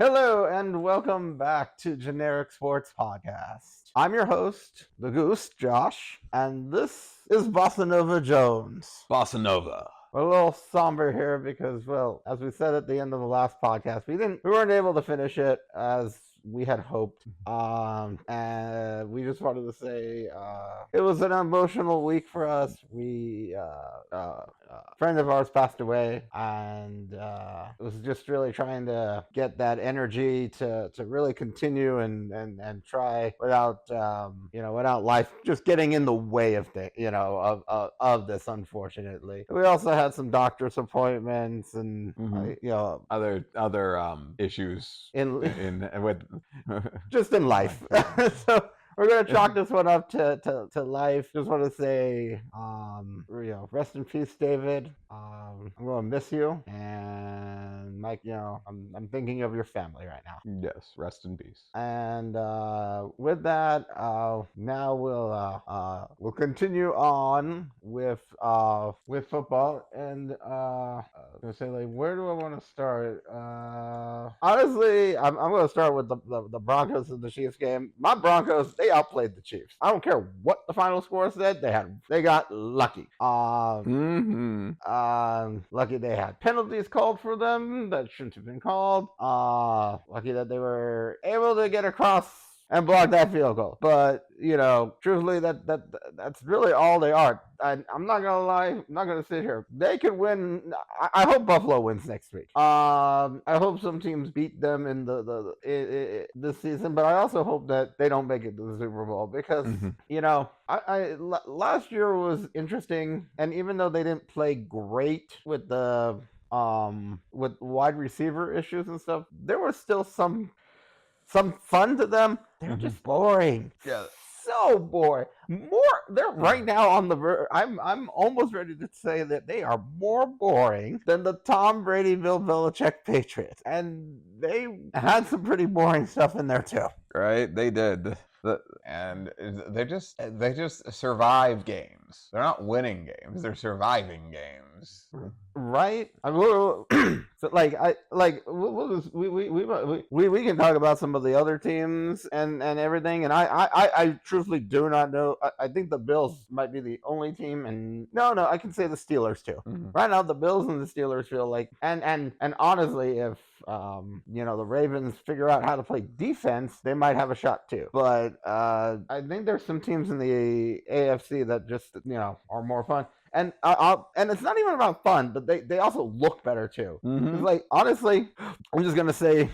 Hello and welcome back to Generic Sports Podcast. I'm your host, the Goose, Josh, and this is Bossa Nova Jones. Bossa Nova. We're a little somber here because, well, as we said at the end of the last podcast, we weren't able to finish it as we had hoped. And we just wanted to say it was an emotional week for us. A friend of ours passed away, and it was just really trying to get that energy to really continue and try without life just getting in the way of of this, unfortunately. We also had some doctor's appointments and other issues in with just in life. So we're gonna chalk this one up to life. Just want to say, rest in peace, David. I'm gonna miss you, and Mike. I'm thinking of your family right now. Yes, rest in peace. And with that, now we'll continue on with football. And I'm gonna say, like, where do I want to start? Honestly, I'm gonna start with the Broncos and the Chiefs game. My Broncos, they outplayed the Chiefs. I don't care what the final score said. They got lucky. Lucky they had penalties called for them that shouldn't have been called. Lucky that they were able to get across and block that field goal. But, truthfully, that's really all they are. I'm not gonna lie. I'm not gonna sit here. They could win. I hope Buffalo wins next week. I hope some teams beat them in this season, but I also hope that they don't make it to the Super Bowl because last year was interesting, and even though they didn't play great with the with wide receiver issues and stuff, there was still some fun to them. They're just boring. Yeah. So boring. They're right now on the I'm almost ready to say that they are more boring than the Tom Brady, Bill Belichick Patriots. And they had some pretty boring stuff in there too. Right? They did. And they just survive games. They're not winning games. They're surviving games. Right? So we can talk about some of the other teams and everything. And I truthfully do not know. I think the Bills might be the only team, and no, I can say the Steelers too. Mm-hmm. Right now, the Bills and the Steelers feel like, and honestly, if the Ravens figure out how to play defense, they might have a shot too. But I think there's some teams in the AFC that just are more fun. And it's not even about fun, but they also look better too. Mm-hmm. It's like, honestly, I'm just gonna say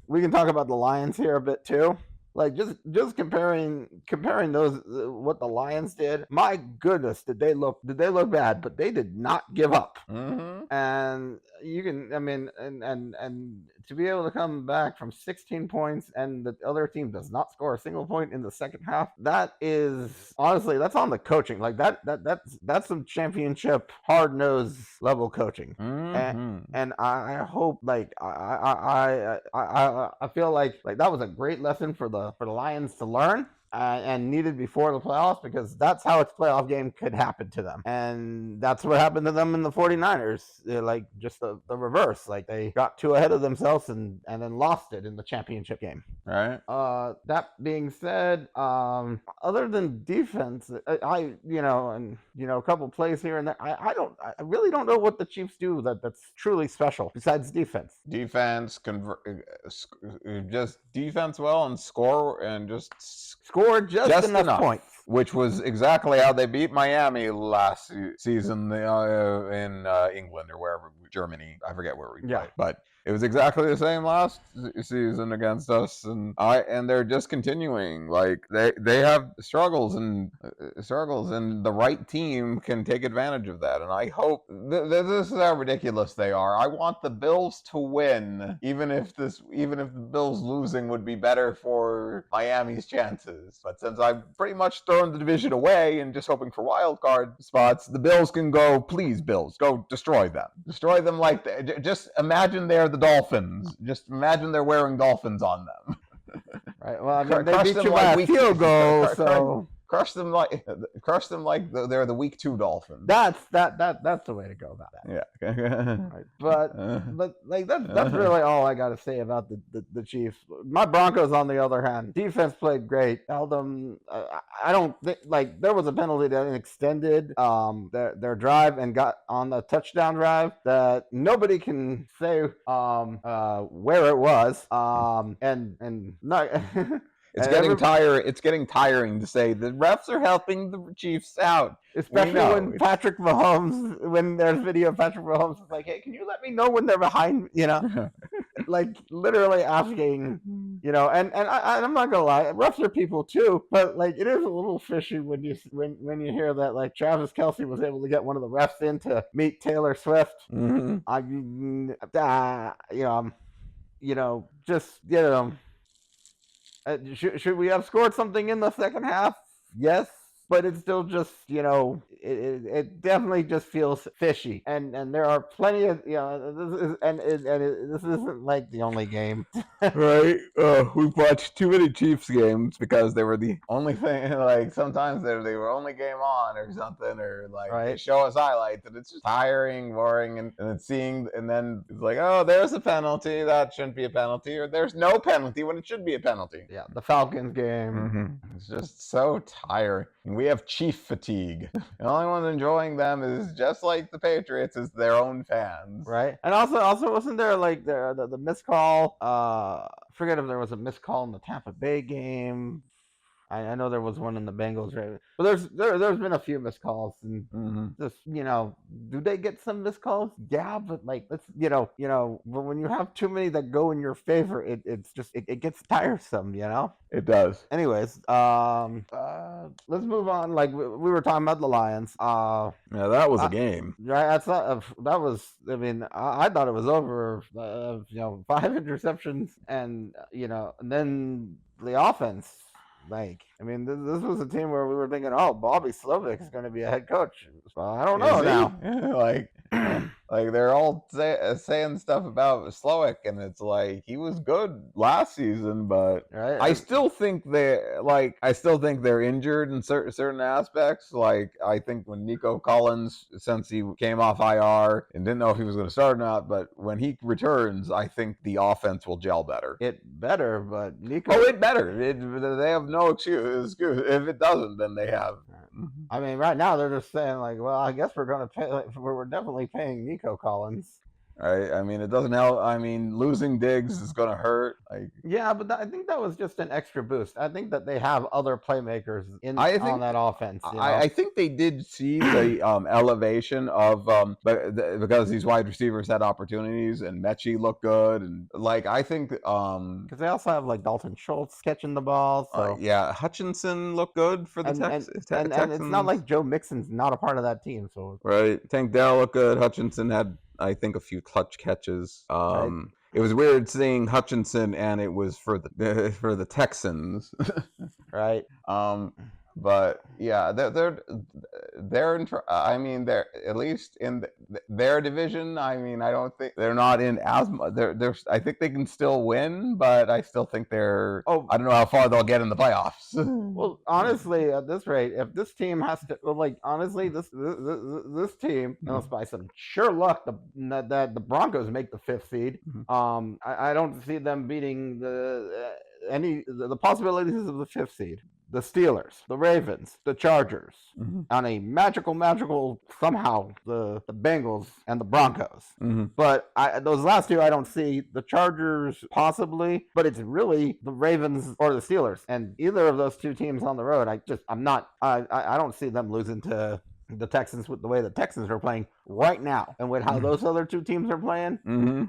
we can talk about the Lions here a bit too. Like just comparing those what the Lions did. My goodness, did they look bad? But they did not give up. Mm-hmm. And you can, and to be able to come back from 16 points and the other team does not score a single point in the second half, that is honestly, that's on the coaching. Like that's some championship hard-nosed level coaching. Mm-hmm. And I hope, like, I feel like that was a great lesson for the Lions to learn. And needed before the playoffs, because that's how its playoff game could happen to them. And that's what happened to them in the 49ers. They're like just the reverse. Like they got too ahead of themselves and then lost it in the championship game. Right. That being said, other than defense, a couple plays here and there, I really don't know what the Chiefs do that's truly special besides defense. Defense, just defense well and score just enough points. Which was exactly how they beat Miami last season in England or wherever, Germany. I forget where we played. But it was exactly the same last season against us, and they're just continuing. Like they have struggles, and the right team can take advantage of that. And I hope this is how ridiculous they are. I want the Bills to win, even if the Bills losing would be better for Miami's chances. But since I've pretty much thrown the division away and just hoping for wild card spots, the Bills can go. Please, Bills, go destroy them. Destroy them like just imagine they're the Dolphins. Just imagine they're wearing Dolphins on them. Right. Well, they beat you by a field goal, so crush them like they're the week 2 Dolphins. That's the way to go about that. Yeah. Right. But like that's really all I got to say about the Chiefs. My Broncos, on the other hand, defense played great. Held them. I don't think like there was a penalty that extended their drive and got on the touchdown drive that nobody can say where it was. And not. It's getting tiring to say the refs are helping the Chiefs out. Especially when Patrick Mahomes, when there's video of Patrick Mahomes, is like, hey, can you let me know when they're behind? Like literally asking, and I'm not gonna lie, refs are people too, but like it is a little fishy when you hear that like Travis Kelce was able to get one of the refs in to meet Taylor Swift. Mm-hmm. Should we have scored something in the second half? Yes. But it's still just, it definitely just feels fishy, and there are plenty of, this isn't like the only game, right? We've watched too many Chiefs games because they were the only thing. Like sometimes they were only game on or something, or like they show us highlights, and it's just tiring, boring, and then it's like, oh, there's a penalty that shouldn't be a penalty, or there's no penalty when it should be a penalty. Yeah, the Falcons game. Mm-hmm. It's just so tiring. We have Chief fatigue. The only one enjoying them is just like the Patriots, is their own fans, right? And also wasn't there like the missed call? Forget if there was a missed call in the Tampa Bay game. I know there was one in the Bengals, right? But there's been a few missed calls, and just do they get some missed calls? Yeah, but like let's but when you have too many that go in your favor, it gets tiresome, It does. Anyways, let's move on. Like we were talking about the Lions. Yeah, that was a game. Right, I thought that was. I mean, I thought it was over. 5 interceptions, and and then the offense. Like, I mean, this was a team where we were thinking, oh, Bobby Slovic is going to be a head coach. Well, I don't know now. Like they're all saying stuff about Slowick, and it's like he was good last season, but I still think they're injured in certain aspects. Like I think when Nico Collins, since he came off IR and didn't know if he was going to start or not, but when he returns, I think the offense will gel better. It better, but Nico. Oh, it better. They have no excuse. If it doesn't, then they have. I mean, right now they're just saying like, well, I guess we're going to pay. Like, we're definitely paying Nico Collins. Right. I mean, it doesn't help. I mean, losing Diggs is going to hurt. Yeah, but I think that was just an extra boost. I think that they have other playmakers on that offense. I think they did see the elevation of because these wide receivers had opportunities, and Mechie looked good, and like I think because they also have like Dalton Schultz catching the ball. So Hutchinson looked good for the Texans, and it's not like Joe Mixon's not a part of that team. So right, Tank Dell looked good. Hutchinson had, I think, a few clutch catches. Right. It was weird seeing Hutchinson, and it was for the Texans, right? But yeah, they're in. I mean, they're at least in their division. I mean, I don't think they're not in as much. I think they can still win, but I still think they're. Oh, I don't know how far they'll get in the playoffs. Well, honestly, at this rate, if this team has to, honestly, this team, unless by some sure luck, that the Broncos make the 5th seed. I don't see them beating the possibilities of the 5th seed. The Steelers, the Ravens, the Chargers, on a magical somehow the Bengals and the Broncos. But those last two I don't see. The Chargers possibly, but it's really the Ravens or the Steelers, and either of those two teams on the road. I don't see them losing to the Texans with the way the Texans are playing right now, and with how those other two teams are playing.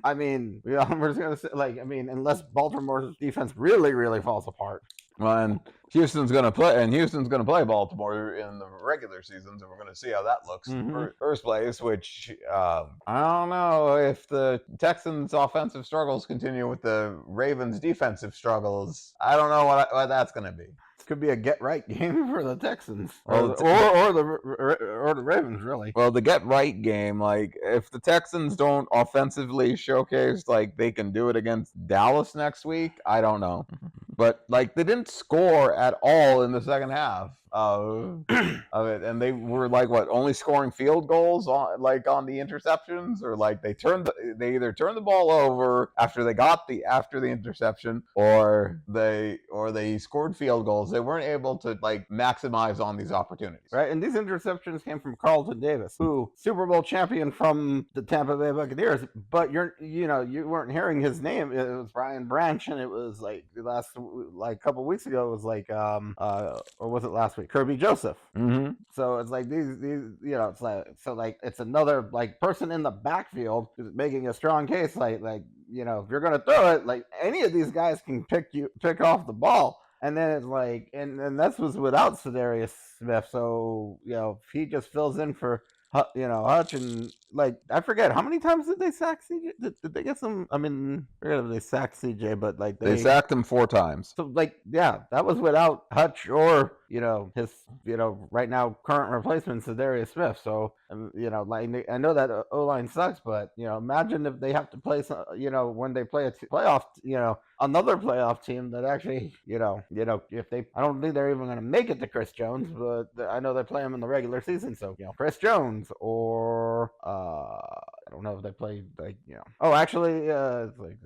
I mean, we're just gonna say, unless Baltimore's defense really falls apart. Well, and Houston's going to play Baltimore in the regular season, so we're going to see how that looks in first place, which I don't know if the Texans' offensive struggles continue with the Ravens' defensive struggles. I don't know what that's going to be. Could be a get-right game for the Texans, or the Ravens, really. Well, the get-right game, like, if the Texans don't offensively showcase, like, they can do it against Dallas next week, I don't know. But, like, they didn't score at all in the second half. of it, and they were like only scoring field goals on the interceptions, or like they either turned the ball over after the interception, or they scored field goals. They weren't able to like maximize on these opportunities. Right, and these interceptions came from Carlton Davis, who Super Bowl champion from the Tampa Bay Buccaneers. But you weren't hearing his name. It was Brian Branch, and it was like a couple weeks ago. It was like or was it last week? Kirby Joseph. Mm-hmm. So it's like these it's another like person in the backfield who's making a strong case. Like if you're gonna throw it, like any of these guys can pick off the ball. And then it's like, and this was without Cedarius Smith. So, if he just fills in for, Hutch, and like, I forget, how many times did they sack CJ? Did they get some? I mean, I forget if they sacked CJ, but like they sacked him 4 times. So like, yeah, that was without Hutch or, his, right now current replacement, Cedarius Smith. So, like, I know that O-line sucks, but, imagine if they have to play, when they play a playoff, another playoff team that actually, if they, I don't think they're even going to make it to Chris Jones, but I know they play him in the regular season. So, Chris Jones or, I don't know if they play like, oh, actually, it's like,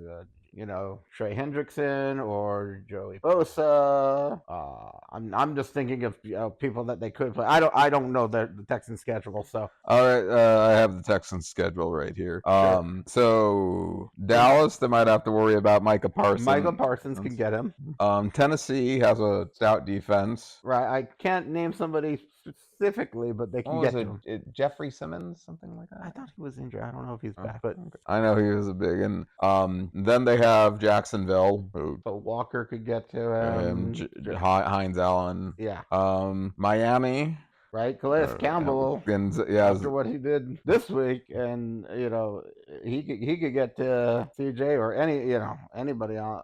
Trey Hendrickson or Joey Bossa. I'm just thinking of people that they could play. I don't know the Texans schedule. So all right, I have the Texans schedule right here. Sure. So Dallas, they might have to worry about Micah Parsons. Micah Parsons can get him. Tennessee has a stout defense. Right. I can't name somebody specifically, but they can get him. Jeffrey Simmons, something like that. I thought he was injured. I don't know if he's back, but I know he was a big. And then they have Jacksonville. So Walker could get to him. Hines Allen. Yeah. Miami. Right, Calais Campbell. After what he did this week, and he could get to CJ or anybody on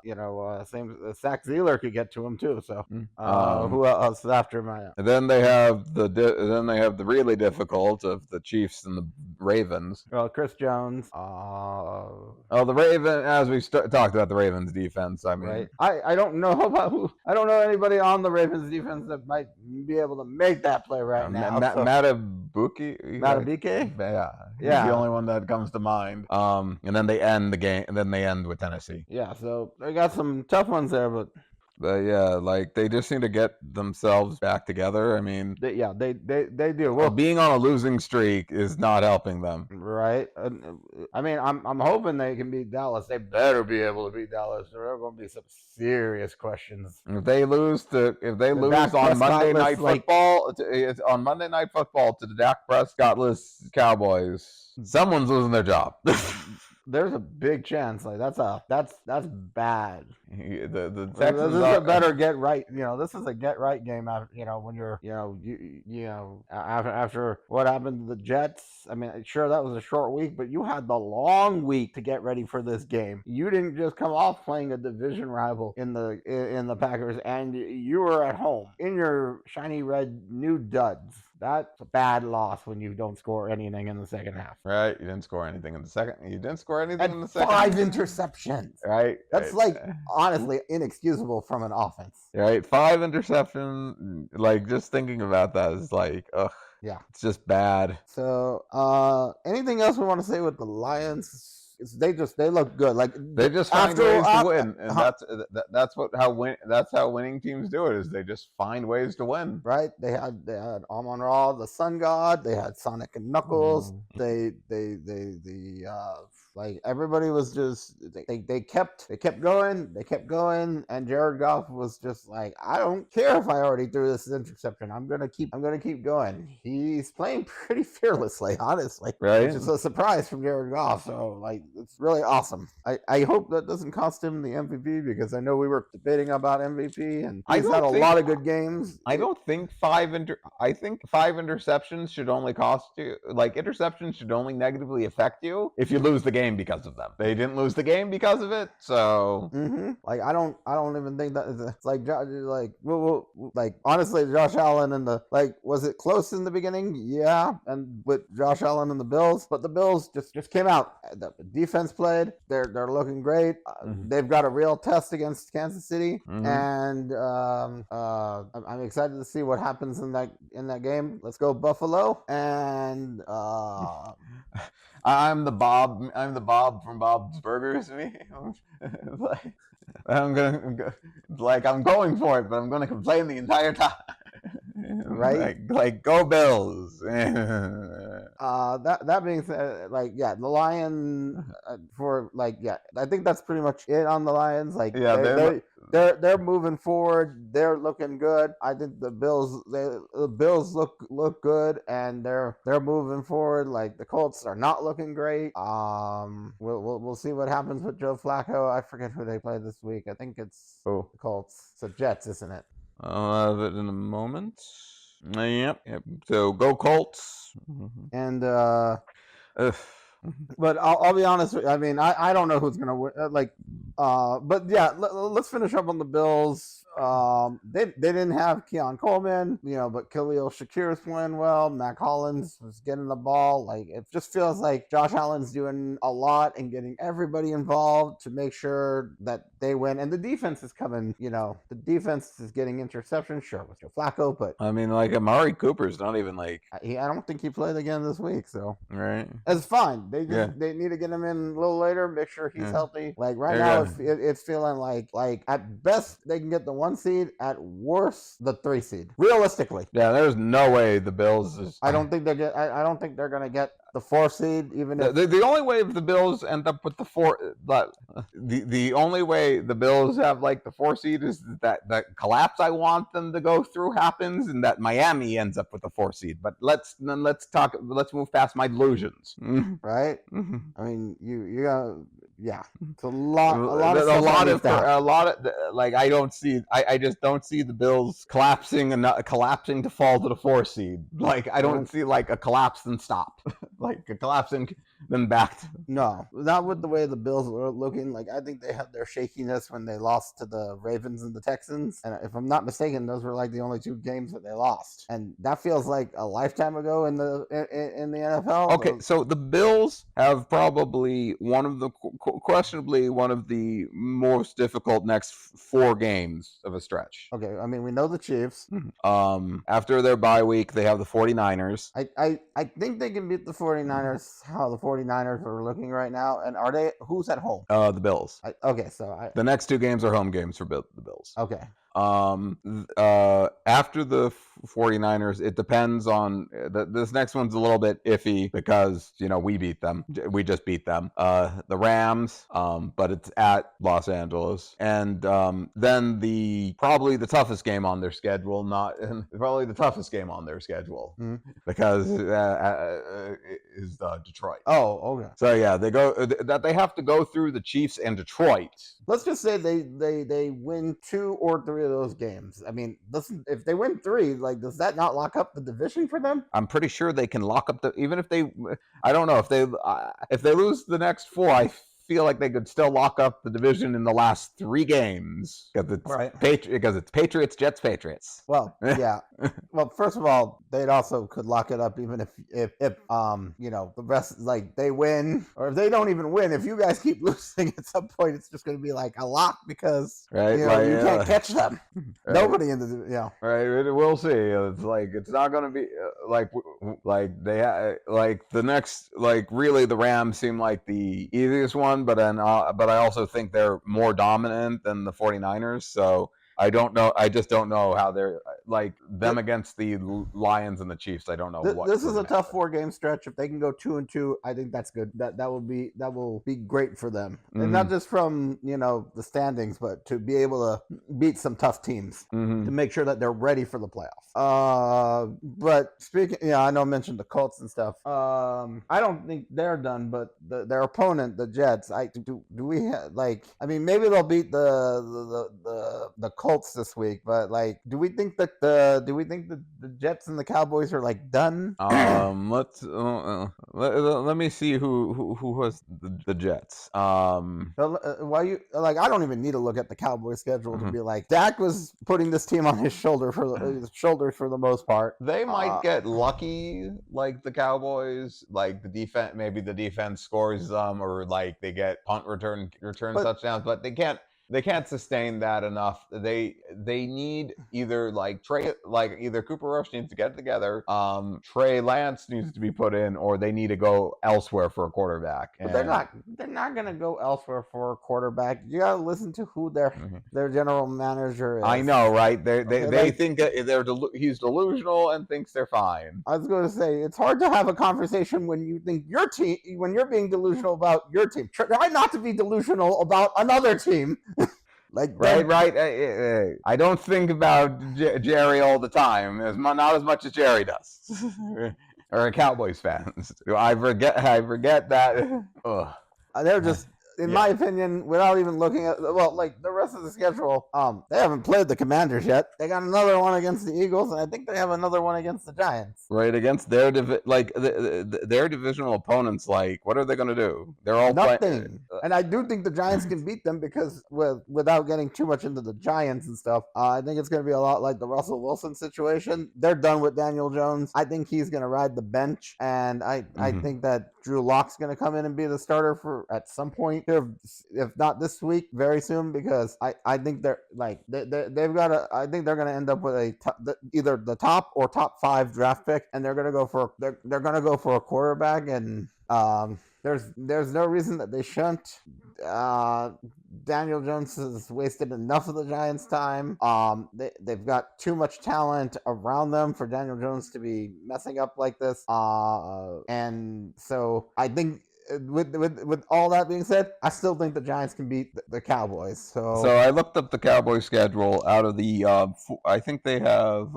same Zach Zeeler could get to him too. So who else after Miami? And then they have the really difficult of the Chiefs and the Ravens. Well, Chris Jones. The Raven, as we talked about the Ravens defense. I mean, right. I don't know I don't know anybody on the Ravens defense that might be able to make that play right now. Matabike? Yeah. He's the only one that comes to mind. And then they end the game, and then they end with Tennessee. Yeah, so they got some tough ones there, but yeah, like they just need to get themselves back together. I mean, they do. Well, being on a losing streak is not helping them, right? I mean, I'm hoping they can beat Dallas. They better be able to beat Dallas. There are going to be some serious questions. If they lose on Monday Night Football, on Monday Night Football to the Dak Prescott-less Cowboys, someone's losing their job. There's a big chance. Like that's bad. The Texans this is a better get right. This is a get right game. When you're after what happened to the Jets. I mean, sure that was a short week, but you had the long week to get ready for this game. You didn't just come off playing a division rival in the Packers, and you were at home in your shiny red new duds. That's a bad loss when you don't score anything in the second half. Right. You didn't score anything in the second. You didn't score anything in the second. 5 interceptions. Right. That's like honestly inexcusable from an offense. Right. 5 interceptions. Like just thinking about that is like, ugh. Yeah. It's just bad. So, anything else we want to say with the Lions? They look good. Like they just find ways to win, and that's how winning teams do it. Is they just find ways to win. Right? They had Amon-Ra, the Sun God. They had Sonic and Knuckles. They like everybody was just they kept going, and Jared Goff was just like, I don't care if I already threw this interception. I'm gonna keep going. He's playing pretty fearlessly, honestly. Right. Which is a surprise from Jared Goff. So like it's really awesome. I hope that doesn't cost him the MVP, because I know we were debating about MVP, and he's had a lot of good games. I don't think 5 interceptions should only cost you. Like interceptions should only negatively affect you if you lose the game game because of them. They didn't lose the game because of it. So like I don't even think that it's like like honestly, Josh Allen and the was it close in the beginning? Yeah, and with Josh Allen and the Bills, but the Bills just came out. The defense played. They're looking great. They've got a real test against Kansas City, and I'm excited to see what happens in that game. Let's go Buffalo, and I'm the Bob from Bob's Burgers. I'm going for it, but I'm gonna complain the entire time. Right? Like go Bills. That being said, the Lion I think that's pretty much it on the Lions. They're moving forward. They're looking good. I think the Bills look good, and they're moving forward. Like the Colts are not looking great. We'll see what happens with Joe Flacco. I forget who they play this week. I think it's the Colts. It's the Jets, isn't it? I'll have it in a moment. Yep. So go Colts. And but I'll be honest with you. I mean, I don't know who's gonna win. But yeah, let's finish up on the Bills. They didn't have Keon Coleman, but Khalil Shakir's playing well. Mac Hollins was getting the ball. Like it just feels like Josh Allen's doing a lot and getting everybody involved to make sure that they win. And the defense is coming. The defense is getting interceptions. Sure, with Joe Flacco, but I mean, Amari Cooper's not even I don't think he played again this week. So right, it's fine. They need to get him in a little later, make sure he's healthy. Like right now, it's feeling like at best they can get the 1 seed, at worst the 3 seed. Realistically, there's no way the Bills. I don't think they're gonna get the 4 seed. Even if the only way the Bills end up with the 4, the only way the Bills have the 4 seed is that collapse I want them to go through happens, and that Miami ends up with the 4 seed. But let's move past my delusions. Right? I mean, you got. Yeah, it's a lot of I just don't see the Bills collapsing to fall to the 4 seed. I don't see a collapse and stop, a collapsing then back. No, not with the way the Bills are looking. I think they had their shakiness when they lost to the Ravens and the Texans, and if I'm not mistaken, those were the only 2 games that they lost, and that feels like a lifetime ago in the NFL. Okay, so the Bills have probably questionably one of the most difficult next 4 games of a stretch. Okay, I mean, we know the Chiefs. After their bye week, they have the 49ers. I think they can beat the 49ers. How the 49ers are looking right now, and who's at home? The Bills. The next 2 games are home games for the Bills. Okay. After the 49ers, it depends on this next one's a little bit iffy because we beat them. We just beat them. The Rams, but it's at Los Angeles, and then probably the toughest game on their schedule, because is Detroit. Oh, okay. So yeah, they have to go through the Chiefs and Detroit. Let's just say they win 2 or 3 of those games. I mean, listen, if they win 3, does that not lock up the division for them? I'm pretty sure they can lock up even if they. I don't know if they lose the next 4. I feel like they could still lock up the division in the last 3 games because it's Patriots, Jets, Patriots. Well, yeah. Well, first of all, they'd also could lock it up even if the rest they win, or if they don't even win. If you guys keep losing, at some point it's just going to be a lock because you can't catch them. Right. Nobody in the Right. We'll see. It's not going to be the next really the Rams seem like the easiest one. But I also think they're more dominant than the 49ers. So I don't know. I just don't know how they're them against the Lions and the Chiefs. I don't know. This is a tough 4-game stretch. If they can go 2-2, I think that's good. That will be great for them, and not just from the standings, but to be able to beat some tough teams to make sure that they're ready for the playoffs. But speaking, I know I mentioned the Colts and stuff. I don't think they're done, but their opponent, the Jets. Do we I mean, maybe they'll beat the Colts this week, but do we think the Do we think the Jets and the Cowboys are like done? Let me see who has the Jets. Why you like? I don't even need to look at the Cowboys schedule to Mhm. be like Dak was putting this team on his shoulders for the most part. They might get lucky, like the Cowboys, like the defense. Maybe the defense scores them, or like they get return But- touchdowns, but they can't. They can't sustain that enough. They need either either Cooper Rush needs to get it together, Trey Lance needs to be put in, or they need to go elsewhere for a quarterback. But they're not gonna go elsewhere for a quarterback. You gotta listen to who their general manager is. I know, right? They Okay, think that he's delusional and thinks they're fine. I was going to say it's hard to have a conversation when you think your team, when you're being delusional about your team. Try not to be delusional about another team. Right. I don't think about Jerry all the time, not as much as Jerry does, or Cowboys fans. I forget that. Ugh. They're just, in my opinion, without even looking at like the rest of the schedule, they haven't played the Commanders yet. They got another one against the Eagles, and I think they have another one against the Giants. Right, against their their divisional opponents. Like, what are they going to do? They're all nothing. And I do think the Giants can beat them because, without getting too much into the Giants and stuff, I think it's going to be a lot like the Russell Wilson situation. They're done with Daniel Jones. I think he's going to ride the bench, and I think that Drew Lock's going to come in and be the starter at some point here, if not this week, very soon, because I think they're like they've got I think they're going to end up with either the top or top 5 draft pick, and they're going to go for a quarterback, and there's no reason that they shouldn't. Daniel Jones has wasted enough of the Giants' time. They've got too much talent around them for Daniel Jones to be messing up like this. And so I think with all that being said, I still think the Giants can beat the Cowboys. So I looked up the Cowboys schedule. Out of the, I think they have.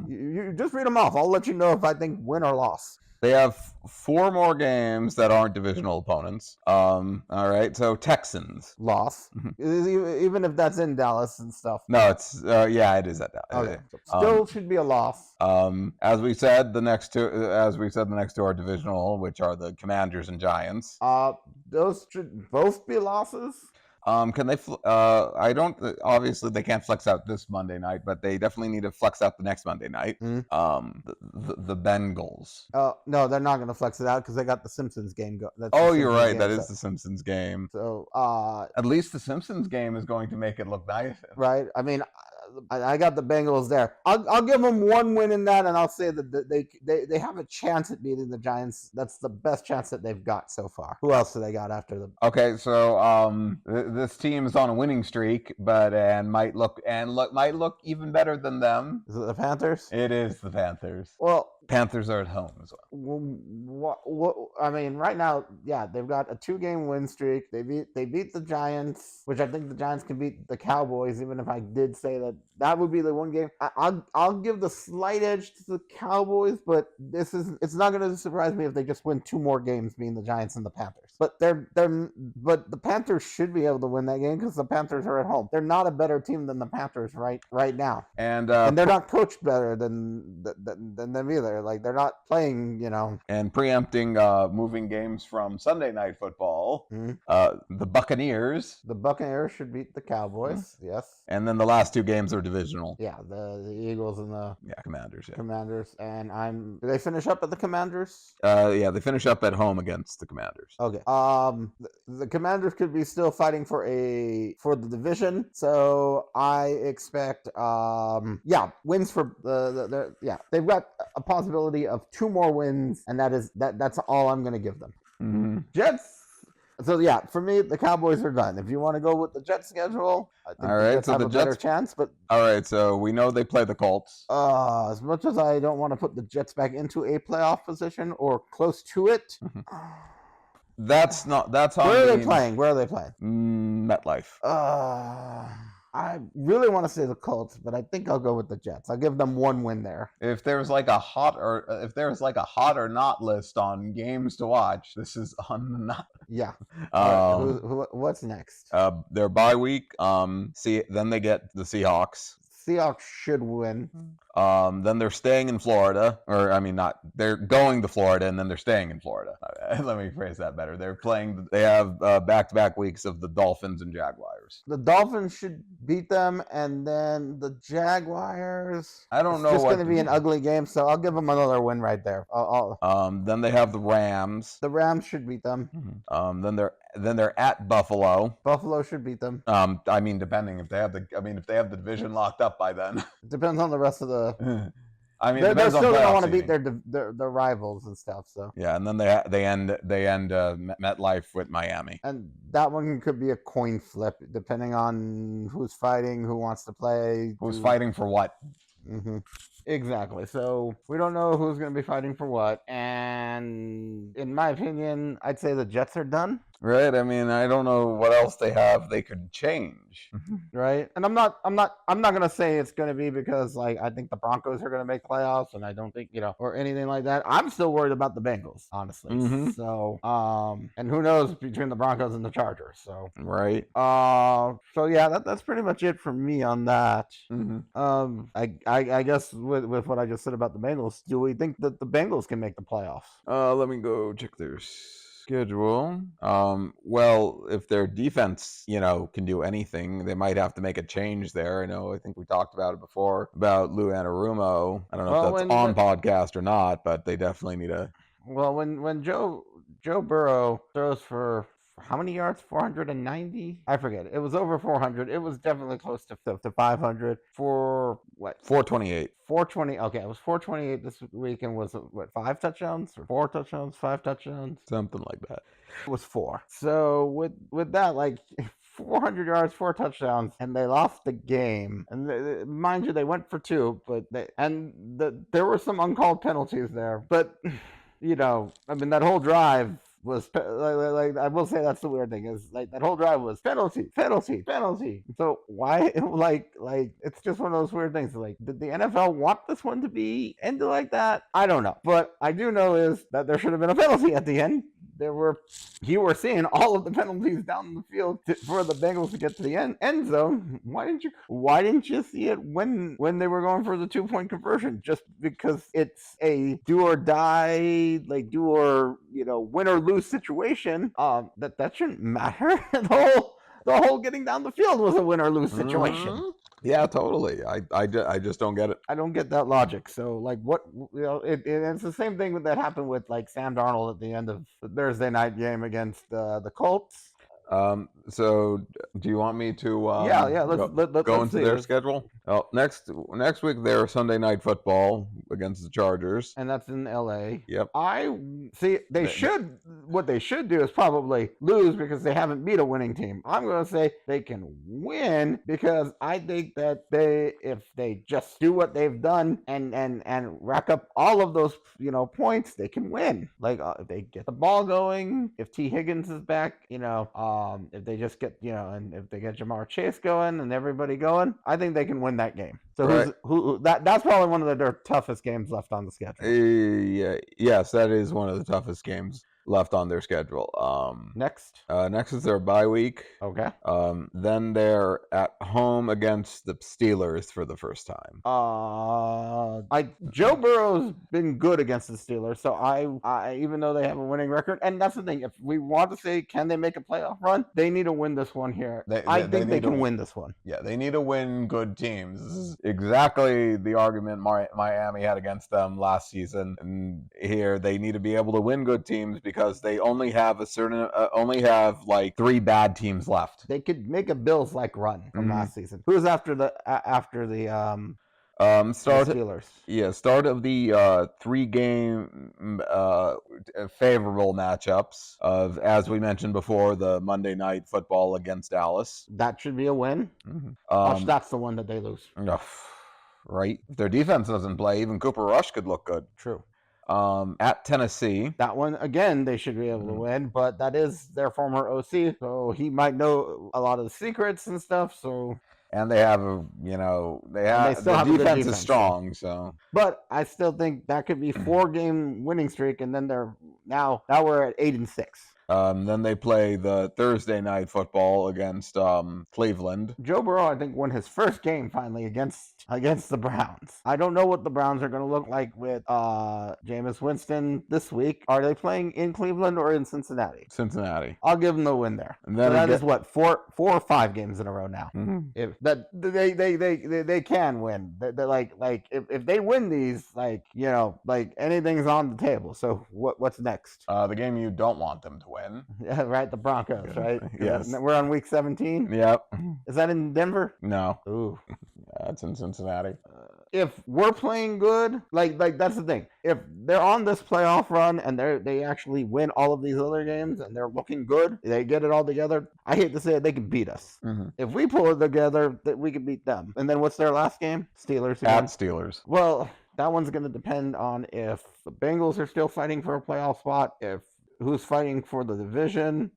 You just read them off. I'll let you know if I think win or loss. They have 4 more games that aren't divisional opponents. All right, so Texans loss, even if that's in Dallas and stuff. No, it's it is at Dallas. Okay, still should be a loss. As we said, the next two are divisional, which are the Commanders and Giants. Those should both be losses. Can they? I don't. Obviously, they can't flex out this Monday night, but they definitely need to flex out the next Monday night. The Bengals. No, they're not going to flex it out because they got the Simpsons game. You're right. That is the Simpsons game. So, at least the Simpsons game is going to make it look nice, right? I mean, I got the Bengals there. I'll give them one win in that, and I'll say that they have a chance at beating the Giants. That's the best chance that they've got so far. Who else do they got after them? Okay, so this team is on a winning streak, but might look even better than them. Is it the Panthers? It is the Panthers. Well, Panthers are at home as well. I mean, right now, yeah, they've got a 2-game win streak. They beat the Giants, which I think the Giants can beat the Cowboys, even if I did say that would be the one game. I'll give the slight edge to the Cowboys, but it's not going to surprise me if they just win 2 more games, being the Giants and the Panthers. But but the Panthers should be able to win that game because the Panthers are at home. They're not a better team than the Panthers right now, and they're not coached better than them either. Like, they're not playing, And preempting moving games from Sunday Night Football, the Buccaneers. The Buccaneers should beat the Cowboys, yes. And then the last 2 games are divisional. Yeah, the Eagles and the Commanders. Yeah. Commanders. And do they finish up at the Commanders? They finish up at home against the Commanders. Okay. The Commanders could be still fighting for the division, so I expect wins for they've got a possibility of 2 more wins, and that's all I'm going to give them. Mm-hmm. Jets. So yeah, for me, the Cowboys are done. If you want to go with the Jets schedule, I think the Jets have a better chance. But all right, so we know they play the Colts. As much as I don't want to put the Jets back into a playoff position or close to it. Mm-hmm. That's on. Where are they playing? MetLife. I really want to say the Colts, but I think I'll go with the Jets. I'll give them 1 win there. If there's like a hot or not list on games to watch, this is on the not. Yeah. What's next? Their bye week. Then they get the Seahawks. Seahawks should win. Then they're staying in Florida, or I mean, not. They're going to Florida, and then they're staying in Florida. Let me phrase that better. They have back-to-back weeks of the Dolphins and Jaguars. The Dolphins should beat them, and then the Jaguars. I don't know. It's just going to be an ugly game, so I'll give them another win right there. Then they have the Rams. The Rams should beat them. Then they're at Buffalo. Buffalo should beat them. I mean, depending if they have the division locked up by then. Depends on the rest of the. I mean, they're still gonna want to beat their rivals and stuff. So yeah, and then they end MetLife with Miami, and that one could be a coin flip depending on who's fighting, who wants to play, who's fighting for what. Mm-hmm. Exactly. So we don't know who's going to be fighting for what, and in my opinion, I'd say the Jets are done. Right. I mean, I don't know what else they have they could change. Right. And I'm not gonna say it's gonna be because like I think the Broncos are gonna make playoffs, and I don't think or anything like that. I'm still worried about the Bengals, honestly. Mm-hmm. So and who knows between the Broncos and the Chargers. So right. So yeah, that's pretty much it for me on that. Mm-hmm. I guess with what I just said about the Bengals, do we think that the Bengals can make the playoffs? Let me go check their schedule. Well, if their defense, can do anything, they might have to make a change there. I think we talked about it before about Lou Anarumo. I don't know if that's on podcast or not, but they definitely need a. Well, when Joe Burrow throws for how many yards? 490? I forget. It was over 400. It was definitely close to 500 for what? 428. 420. Okay, it was 428 this week, and was what, 5 touchdowns or 4 touchdowns, 5 touchdowns, something like that. It was 4. So with that, like 400 yards, 4 touchdowns, and they lost the game. And mind you, they went for 2, but there were some uncalled penalties there. But I mean, that whole drive was like I will say that's the weird thing is like that whole drive was penalty. So why like it's just one of those weird things. Like, did the NFL want this one to be ended like that? I don't know, but I do know is that there should have been a penalty at the end. You were seeing all of the penalties down the field for the Bengals to get to the end zone. Why didn't you see it when they were going for the 2-point conversion? Just because it's a do or die, like do or win or lose situation. That shouldn't matter. The whole getting down the field was a win or lose situation. Mm-hmm. Yeah, totally. I just don't get it. I don't get that logic. So, like, what it's the same thing that happened with like Sam Darnold at the end of the Thursday night game against the Colts. So do you want me to let's go into their schedule? Well, next week they're Sunday Night Football against the Chargers, and that's in LA. Yep. I see. What they should do is probably lose because they haven't beat a winning team. I'm going to say they can win because I think that if they just do what they've done and rack up all of those points, they can win. Like if they get the ball going, if T. Higgins is back, if they just get and if they get Jamar Chase going and everybody going, I think they can win that game. So right. That's probably one of their toughest games left on the schedule. Yes, that is one of the toughest games left on their schedule. Next is their bye week. Okay. Then they're at home against the Steelers for the first time. Joe Burrow's been good against the Steelers, so I even though they have a winning record, and that's the thing. If we want to say can they make a playoff run, they need to win this one here. I think they can win this one. Yeah, they need to win good teams. This is exactly the argument Miami had against them last season, and here they need to be able to win good teams because they only have like 3 bad teams left. They could make a Bills-like run from last season. Who's after the Steelers? Yeah, start of the 3-game favorable matchups of, as we mentioned before, the Monday Night Football against Dallas. That should be a win. Mm-hmm. That's the one that they lose. Right. If their defense doesn't play, even Cooper Rush could look good. True. At Tennessee. That one, again, they should be able to win, but that is their former OC, so he might know a lot of the secrets and stuff, so... And they have the defense is strong, so... But I still think that could be 4-game winning streak, and then now we're at 8-6. Then they play the Thursday night football against Cleveland. Joe Burrow, I think, won his first game finally against the Browns. I don't know what the Browns are going to look like with Jameis Winston this week. Are they playing in Cleveland or in Cincinnati? Cincinnati. I'll give them the win there. And then so that is what, four or five games in a row now. Mm-hmm. If that they can win. They're like if they win these, like, you know, like anything's on the table. So what's next? The game you don't want them to win. Yeah, right. The Broncos, right? Yes. We're on week 17. Yep. Is that in Denver? No. Ooh. That's in Cincinnati. If we're playing good, like that's the thing. If they're on this playoff run and they actually win all of these other games and they're looking good, they get it all together. I hate to say it, they can beat us. Mm-hmm. If we pull it together, that we can beat them. And then what's their last game? Steelers again? At Steelers. Well, that one's going to depend on if the Bengals are still fighting for a playoff spot, if who's fighting for the division.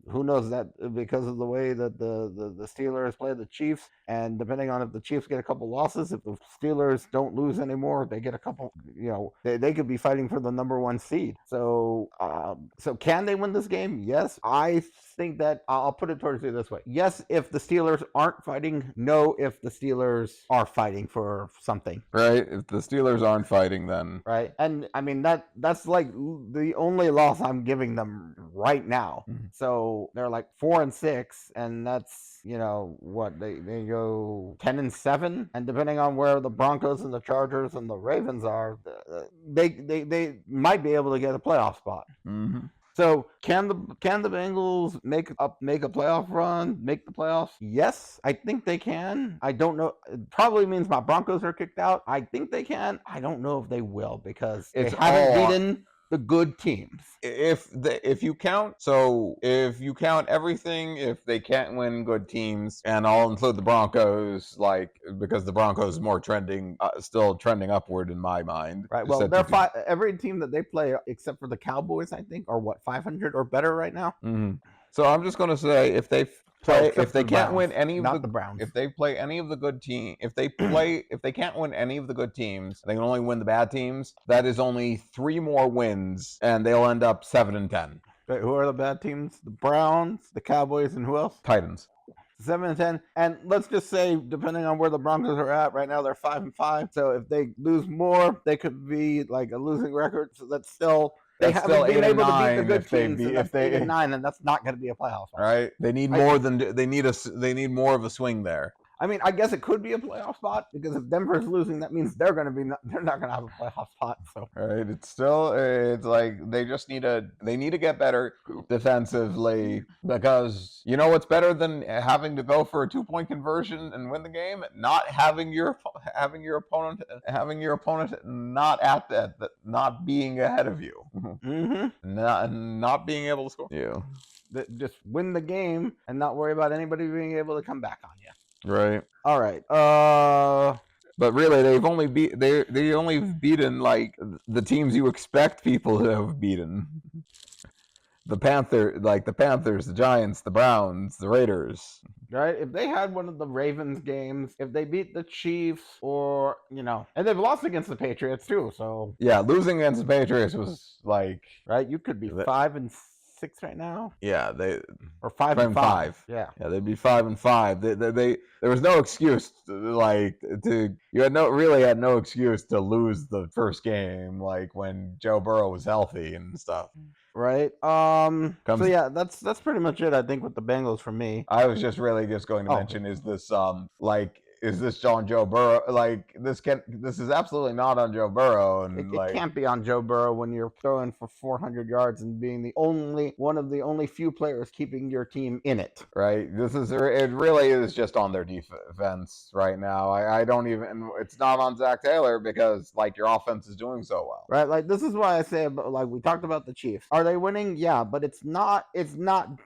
Who knows that because of the way that the Steelers play the Chiefs, and depending on if the Chiefs get a couple losses, if the Steelers don't lose anymore, they get a couple, you know, they could be fighting for the number 1 seed. So can they win this game? Yes. I think that I'll put it towards you this way. Yes, if the Steelers aren't fighting. No, if the Steelers are fighting for something. Right. If the Steelers aren't fighting, then. Right. And I mean, that's like the only loss I'm giving them right now. Mm-hmm. So they're like 4-6, and that's, you know, what they go 10-7, and depending on where the Broncos and the Chargers and the Ravens are, they might be able to get a playoff spot. Mm-hmm. So can the Bengals make a playoff run, make the playoffs? Yes, I think they can. I don't know. It probably means my Broncos are kicked out. I think they can. I don't know if they will because they haven't beaten the good teams. If you count everything, if they can't win good teams, and I'll include the Broncos, like, because the Broncos more still trending upward in my mind. Right. Well, every team that they play except for the Cowboys, I think, are what, 500 or better right now. Mm-hmm. So I'm just going to say if they can't win any of the Browns, if they play any of the good team, if they can't win any of the good teams, they can only win the bad teams. That is only 3 more wins, and they'll end up 7-10. Wait, who are the bad teams? The Browns, the Cowboys, and who else? Titans. 7-10, and let's just say, depending on where the Broncos are at right now, they're 5-5. So if they lose more, they could be like a losing record. So that's still. They haven't been able to beat the good teams. If they 8-9, and that's not going to be a playoff. Right? They need more they need more of a swing there. I mean, I guess it could be a playoff spot because if Denver's losing, that means they're not going to have a playoff spot. So right, it's like they need to get better defensively, because you know what's better than having to go for a 2-point conversion and win the game? Not having your opponent not being ahead of you, mm-hmm. not being able to score. You just win the game and not worry about anybody being able to come back on you. Right. All right. But really, they've only beaten like the teams you expect people to have beaten. The Panthers, the Giants, the Browns, the Raiders. Right? If they had one of the Ravens games, if they beat the Chiefs, or, you know, and they've lost against the Patriots too. So yeah, losing against the Patriots was like, right. You could be 5-6 right now. Yeah, they or 5-5. Yeah, they'd be 5-5. There was no excuse you had no excuse to lose the first game, like when Joe Burrow was healthy and stuff. Right. So yeah, that's pretty much it, I think, with the Bengals for me. I was just going to mention, is this on Joe Burrow? Like, this is absolutely not on Joe It can't be on Joe Burrow when you're throwing for 400 yards and being one of the only few players keeping your team in it. Right. It really is just on their defense right now. It's not on Zach Taylor because, like, your offense is doing so well. Right. Like, this is why I say, like, we talked about the Chiefs. Are they winning? Yeah, but it's not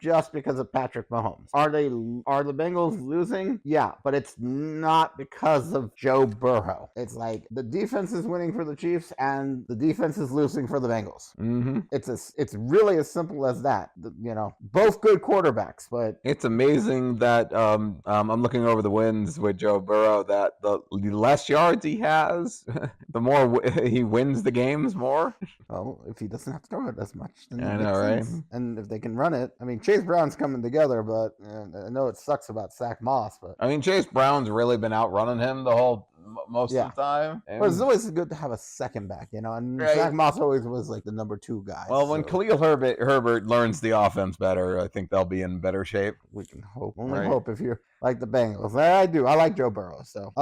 just because of Patrick Mahomes. Are the Bengals losing? Yeah, but it's not not because of Joe Burrow. It's like the defense is winning for the Chiefs and the defense is losing for the Bengals. Mm-hmm. It's really as simple as that. You know, both good quarterbacks, but it's amazing that I'm looking over the wins with Joe Burrow. That the less yards he has, the more he wins the games more. Well, if he doesn't have to throw it as much, then I it know, makes right? sense. And if they can run it, I mean, Chase Brown's coming together, but I know it sucks about Zach Moss, but I mean, Chase Brown's really been outrunning him the whole most of the time. But it's always good to have a second back, you know. And Zach Moss always was like the number 2 guy. Well, when Khalil Herbert learns the offense better, I think they'll be in better shape. We can hope. Only hope if you're like the Bengals. I do. I like Joe Burrow. So,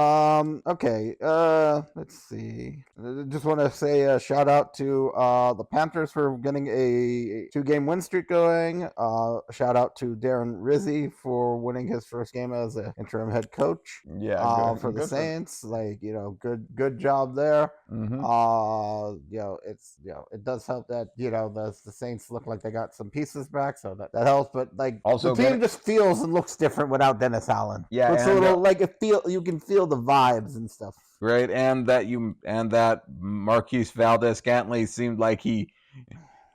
okay. Let's see. I just want to say a shout out to the Panthers for getting a 2-game win streak going. Shout out to Darren Rizzi for winning his first game as an interim head coach. Yeah, for the Saints. Like, you know, good job there. Mm-hmm. You know, it's, you know, it does help that, you know, the Saints look like they got some pieces back, so that helps. But like, also the team just feels and looks different without Dennis Allen. Yeah, looks a little like you can feel the vibes and stuff. Right, and that Marquise Valdez-Scantling seemed like he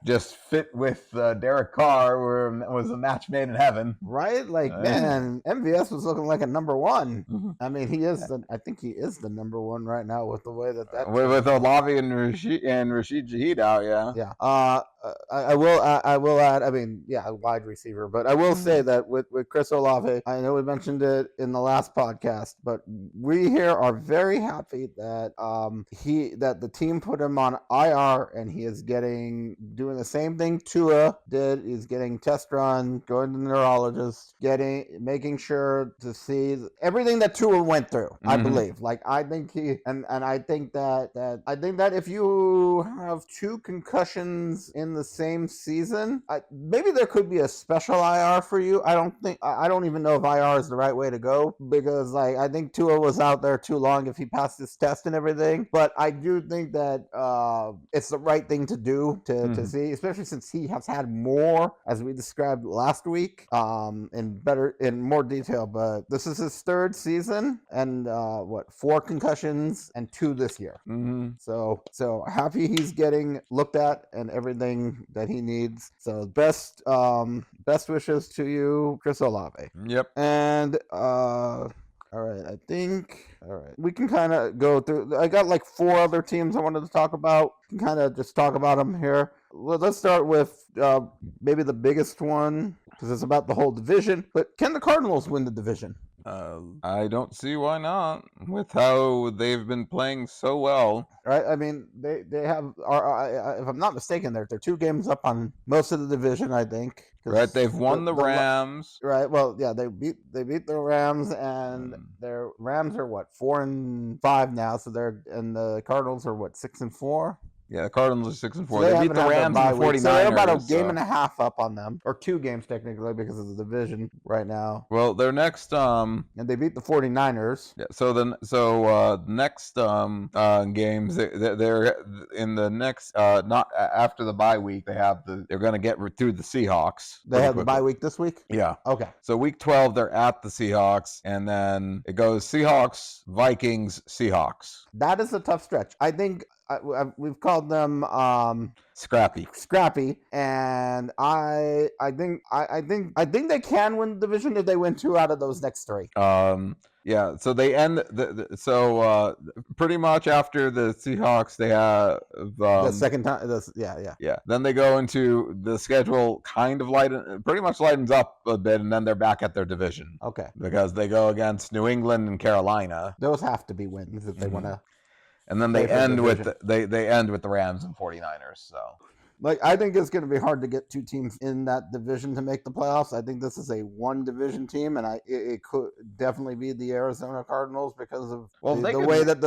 just fit with Derek Carr, where it was a match made in heaven. Right? Like, man, MVS was looking like a number 1. Mm-hmm. I mean, I think he is the number 1 right now with the way that with Olave and Rashid Shaheed out, yeah. I will add, I mean, yeah, wide receiver, but I will say that with Chris Olave, I know we mentioned it in the last podcast, but we here are very happy that that the team put him on IR and he is doing the same thing Tua did. He's getting test run, going to the neurologist, making sure to see everything that Tua went through. I believe. Like, I think I think that if you have 2 concussions in the same season, maybe there could be a special IR for you. I don't even know if IR is the right way to go, because like, I think Tua was out there too long if he passed his test and everything. But I do think that it's the right thing to do to see, especially since he has had more, as we described last week, in more detail. But this is his 3rd season, and 4 concussions and 2 this year. So happy he's getting looked at and everything that he needs. So best wishes to you, Chris Olave. Yep. And all right, we can kind of go through. I got like 4 other teams I wanted to talk about. We can kind of just talk about them here. Let's start with maybe the biggest one, because it's about the whole division. But can the Cardinals win the division? I don't see why not, with how they've been playing so well. Right, I mean, they have, if I'm not mistaken, they're 2 games up on most of the division, I think. Right, they've won the Rams. Right, well, yeah, they beat the Rams, and their Rams are 4-5 now. So and the Cardinals are 6-4. Yeah, the Cardinals are 6-4. So they beat the Rams and the 49ers. So they're about a game and a half up on them, or 2 games technically, because of the division right now. Well, their next and they beat the 49ers. Yeah. Next games, they're in the next not after the bye week. They're going to get through the Seahawks. They have the bye week this week. Yeah. Okay. So week 12 they're at the Seahawks, and then it goes Seahawks, Vikings, Seahawks. That is a tough stretch. I think. We've called them scrappy, and I think they can win the division if they win 2 out of those next 3. Yeah, so they end pretty much after the Seahawks, they have the second time. Yeah. Then they go into the schedule, kind of pretty much lightens up a bit, and then they're back at their division. Okay. Because they go against New England and Carolina. Those have to be wins if they want to. And then they end with the Rams and 49ers. So, like, I think it's going to be hard to get 2 teams in that division to make the playoffs. I think this is a 1-division team, and it could definitely be the Arizona Cardinals because of the way that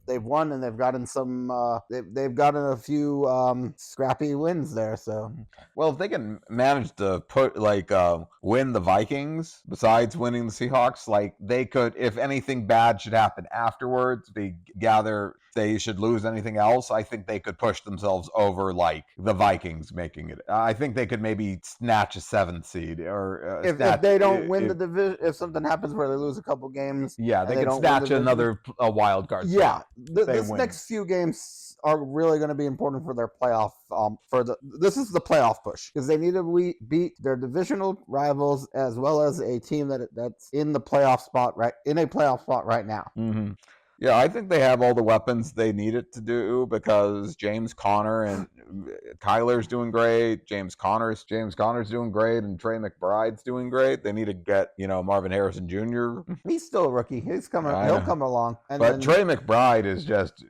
they've won, and they've gotten some they've gotten a few scrappy wins there. So, well, if they can manage to win the Vikings besides winning the Seahawks, like, they could, if anything bad should happen afterwards, they should lose anything else, I think they could push themselves themselves over like the Vikings making it. I think they could maybe snatch a 7th seed or if they don't win the division, if something happens where they lose a couple games, yeah, they could don't win snatch another a wild card yeah, spot. this next few games are really going to be important for their playoff. This is the playoff push because they need to beat their divisional rivals as well as a team that's in the playoff spot right now. Mm-hmm. Yeah, I think they have all the weapons they needed to do because James Conner and Kyler's doing great. James Conner's doing great, and Trey McBride's doing great. They need to get Marvin Harrison Jr. He's still a rookie. He's coming. He'll come along. But Trey McBride is just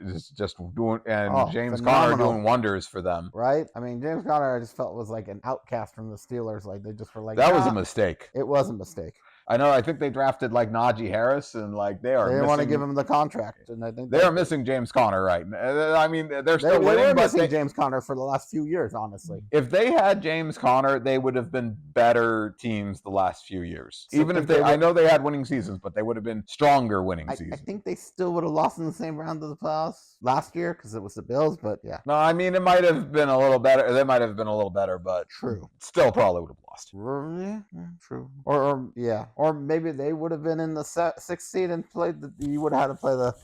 doing, and James Conner doing wonders for them. Right? I mean, James Conner I just felt was like an outcast from the Steelers. Like they just were like that was a mistake. It was a mistake. I know. I think they drafted like Najee Harris, and like they didn't want to give him the contract, and I think they are missing James Conner, right? I mean, they're still winning, were missing James Conner for the last few years, honestly. If they had James Conner, they would have been better teams the last few years. So even if I know they had winning seasons, but they would have been stronger winning seasons. I think they still would have lost in the same round of the playoffs last year because it was the Bills, but yeah. No, I mean it might have been a little better. They might have been a little better, but true. Still probably would have lost. Yeah, true. Or maybe they would have been in the 6th seed and played. You would have had to play the.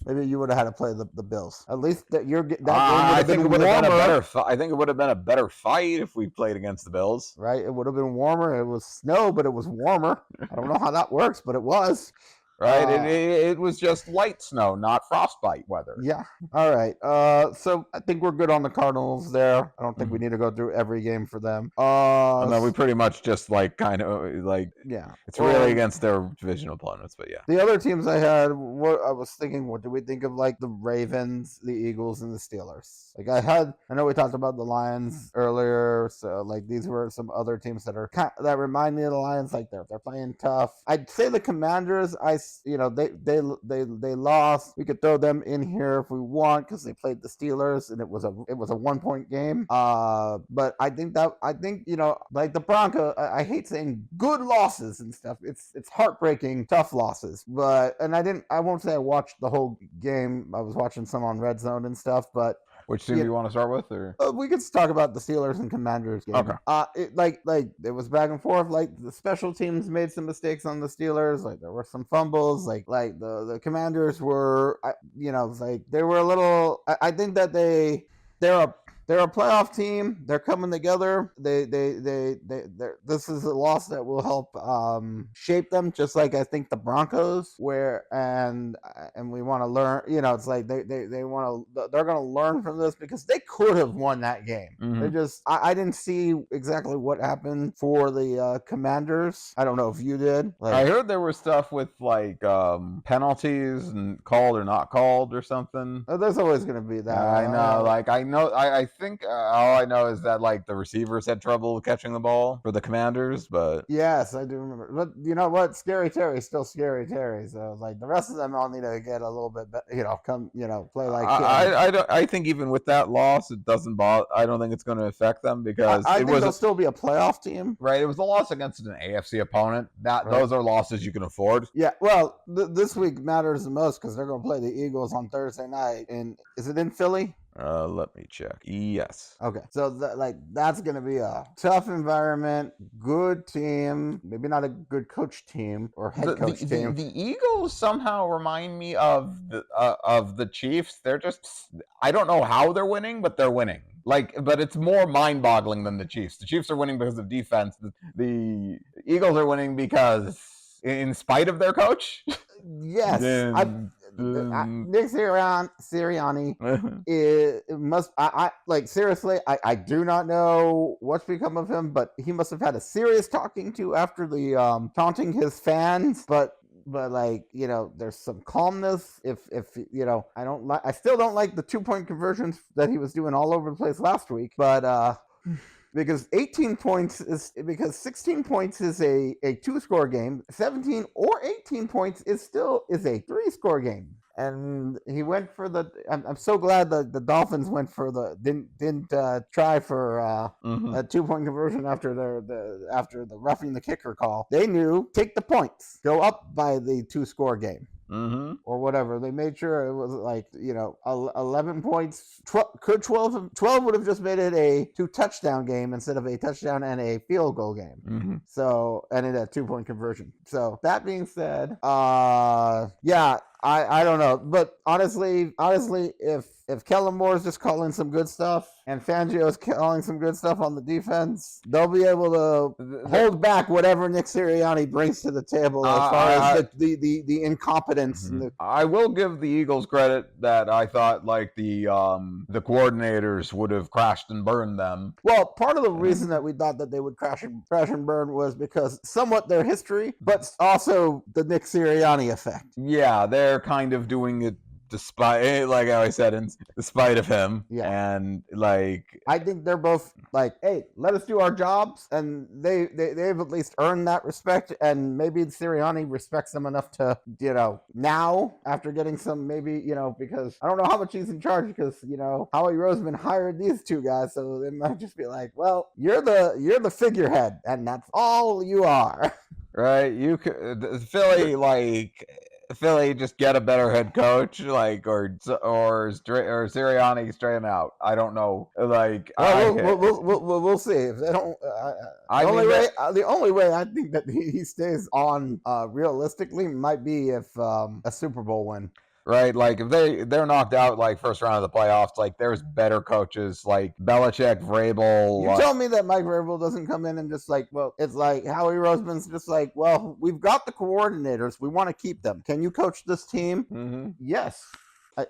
Maybe you would have had to play the Bills. At least that I think it would have been a better. I think it would have been a better fight if we played against the Bills. Right. It would have been warmer. It was snow, but it was warmer. I don't know how that works, but it was. Right, it was just light snow, not frostbite weather. Yeah. All right. So I think we're good on the Cardinals there. I don't think we need to go through every game for them. No, we pretty much just kind of yeah. It's really against their divisional opponents, but yeah. The other teams I had, I was thinking, what do we think of like the Ravens, the Eagles, and the Steelers? Like I know we talked about the Lions earlier, so like these were some other teams that remind me of the Lions. Like they're playing tough. I'd say the Commanders. They lost. We could throw them in here if we want because they played the Steelers and it was a 1-point game. But I think like the Broncos. I hate saying good losses and stuff. It's heartbreaking, tough losses. I won't say I watched the whole game. I was watching some on Red Zone and stuff, but. Which team do you want to start with, or we could talk about the Steelers and Commanders game. Okay. It was back and forth. Like the special teams made some mistakes on the Steelers. Like there were some fumbles. Like the Commanders were, they were a little. I think that they're a playoff team. They're coming together. This is a loss that will help shape them, just like I think the Broncos and we want to learn. It's like they're going to learn from this because they could have won that game. Mm-hmm. They just I didn't see exactly what happened for the Commanders. I don't know if you did. I heard there was stuff with penalties and called or not called or something. There's always going to be that. I know. I think all I know is that the receivers had trouble catching the ball for the Commanders, but yes, I do remember. But you know what? Scary Terry's still Scary Terry. So the rest of them all need to get a little bit better. Play like. I think even with that loss, it doesn't bother. I don't think it's going to affect them because I think they'll still be a playoff team. Right. It was a loss against an AFC opponent. Those are losses you can afford. Yeah. Well, this week matters the most because they're going to play the Eagles on Thursday night. And is it in Philly? Let me check. Yes. Okay. So that's going to be a tough environment, good team, maybe not a good coach team or head coach team. The Eagles somehow remind me of the Chiefs. They're just, I don't know how they're winning, but they're winning. But it's more mind-boggling than the Chiefs. The Chiefs are winning because of defense. The Eagles are winning because in spite of their coach. Yes. Nick Sirianni seriously, I do not know what's become of him, but he must have had a serious talking to after the taunting his fans, but there's some calmness. If I still don't like the 2-point conversions that he was doing all over the place last week, but because 16 points is a 2-score game. 17 or 18 points is a 3-score game. And he went for I'm so glad that the Dolphins went for didn't try for a 2-point conversion after the roughing the kicker call. They knew take the points, go up by the 2-score game. or whatever. They made sure it was like, 11 points. 12 would have just made it a 2-touchdown game instead of a touchdown and a field goal game. So, and it had 2-point conversion. So that being said, yeah, I don't know, but honestly, if Kellen Moore is just calling some good stuff and Fangio is calling some good stuff on the defense, they'll be able to hold back whatever Nick Sirianni brings to the table as far as the incompetence. I will give the Eagles credit that I thought like the coordinators would have crashed and burned them. Well, part of the reason that we thought that they would crash and burn was because somewhat their history, but also the Nick Sirianni effect. Yeah, they're kind of doing it despite, like I said, in spite of him. Yeah. And like, I think they're both like, hey, let us do our jobs, and they've at least earned that respect, and maybe Sirianni respects them enough to, now after getting some, maybe, because I don't know how much he's in charge, because Howie Roseman hired these two guys, so they might just be like, well, you're the figurehead, and that's all you are. Right? You could Philly just get a better head coach, like, or Sirianni straighten out. I don't know. Like, we'll see. If they don't, the only way I think that he stays on realistically might be if a Super Bowl win. Right, like if they're knocked out like first round of the playoffs, like there's better coaches like Belichick, Vrabel. You tell me that Mike Vrabel doesn't come in and just like, well, it's like Howie Roseman's just like, well, we've got the coordinators, we want to keep them. Can you coach this team? Yes.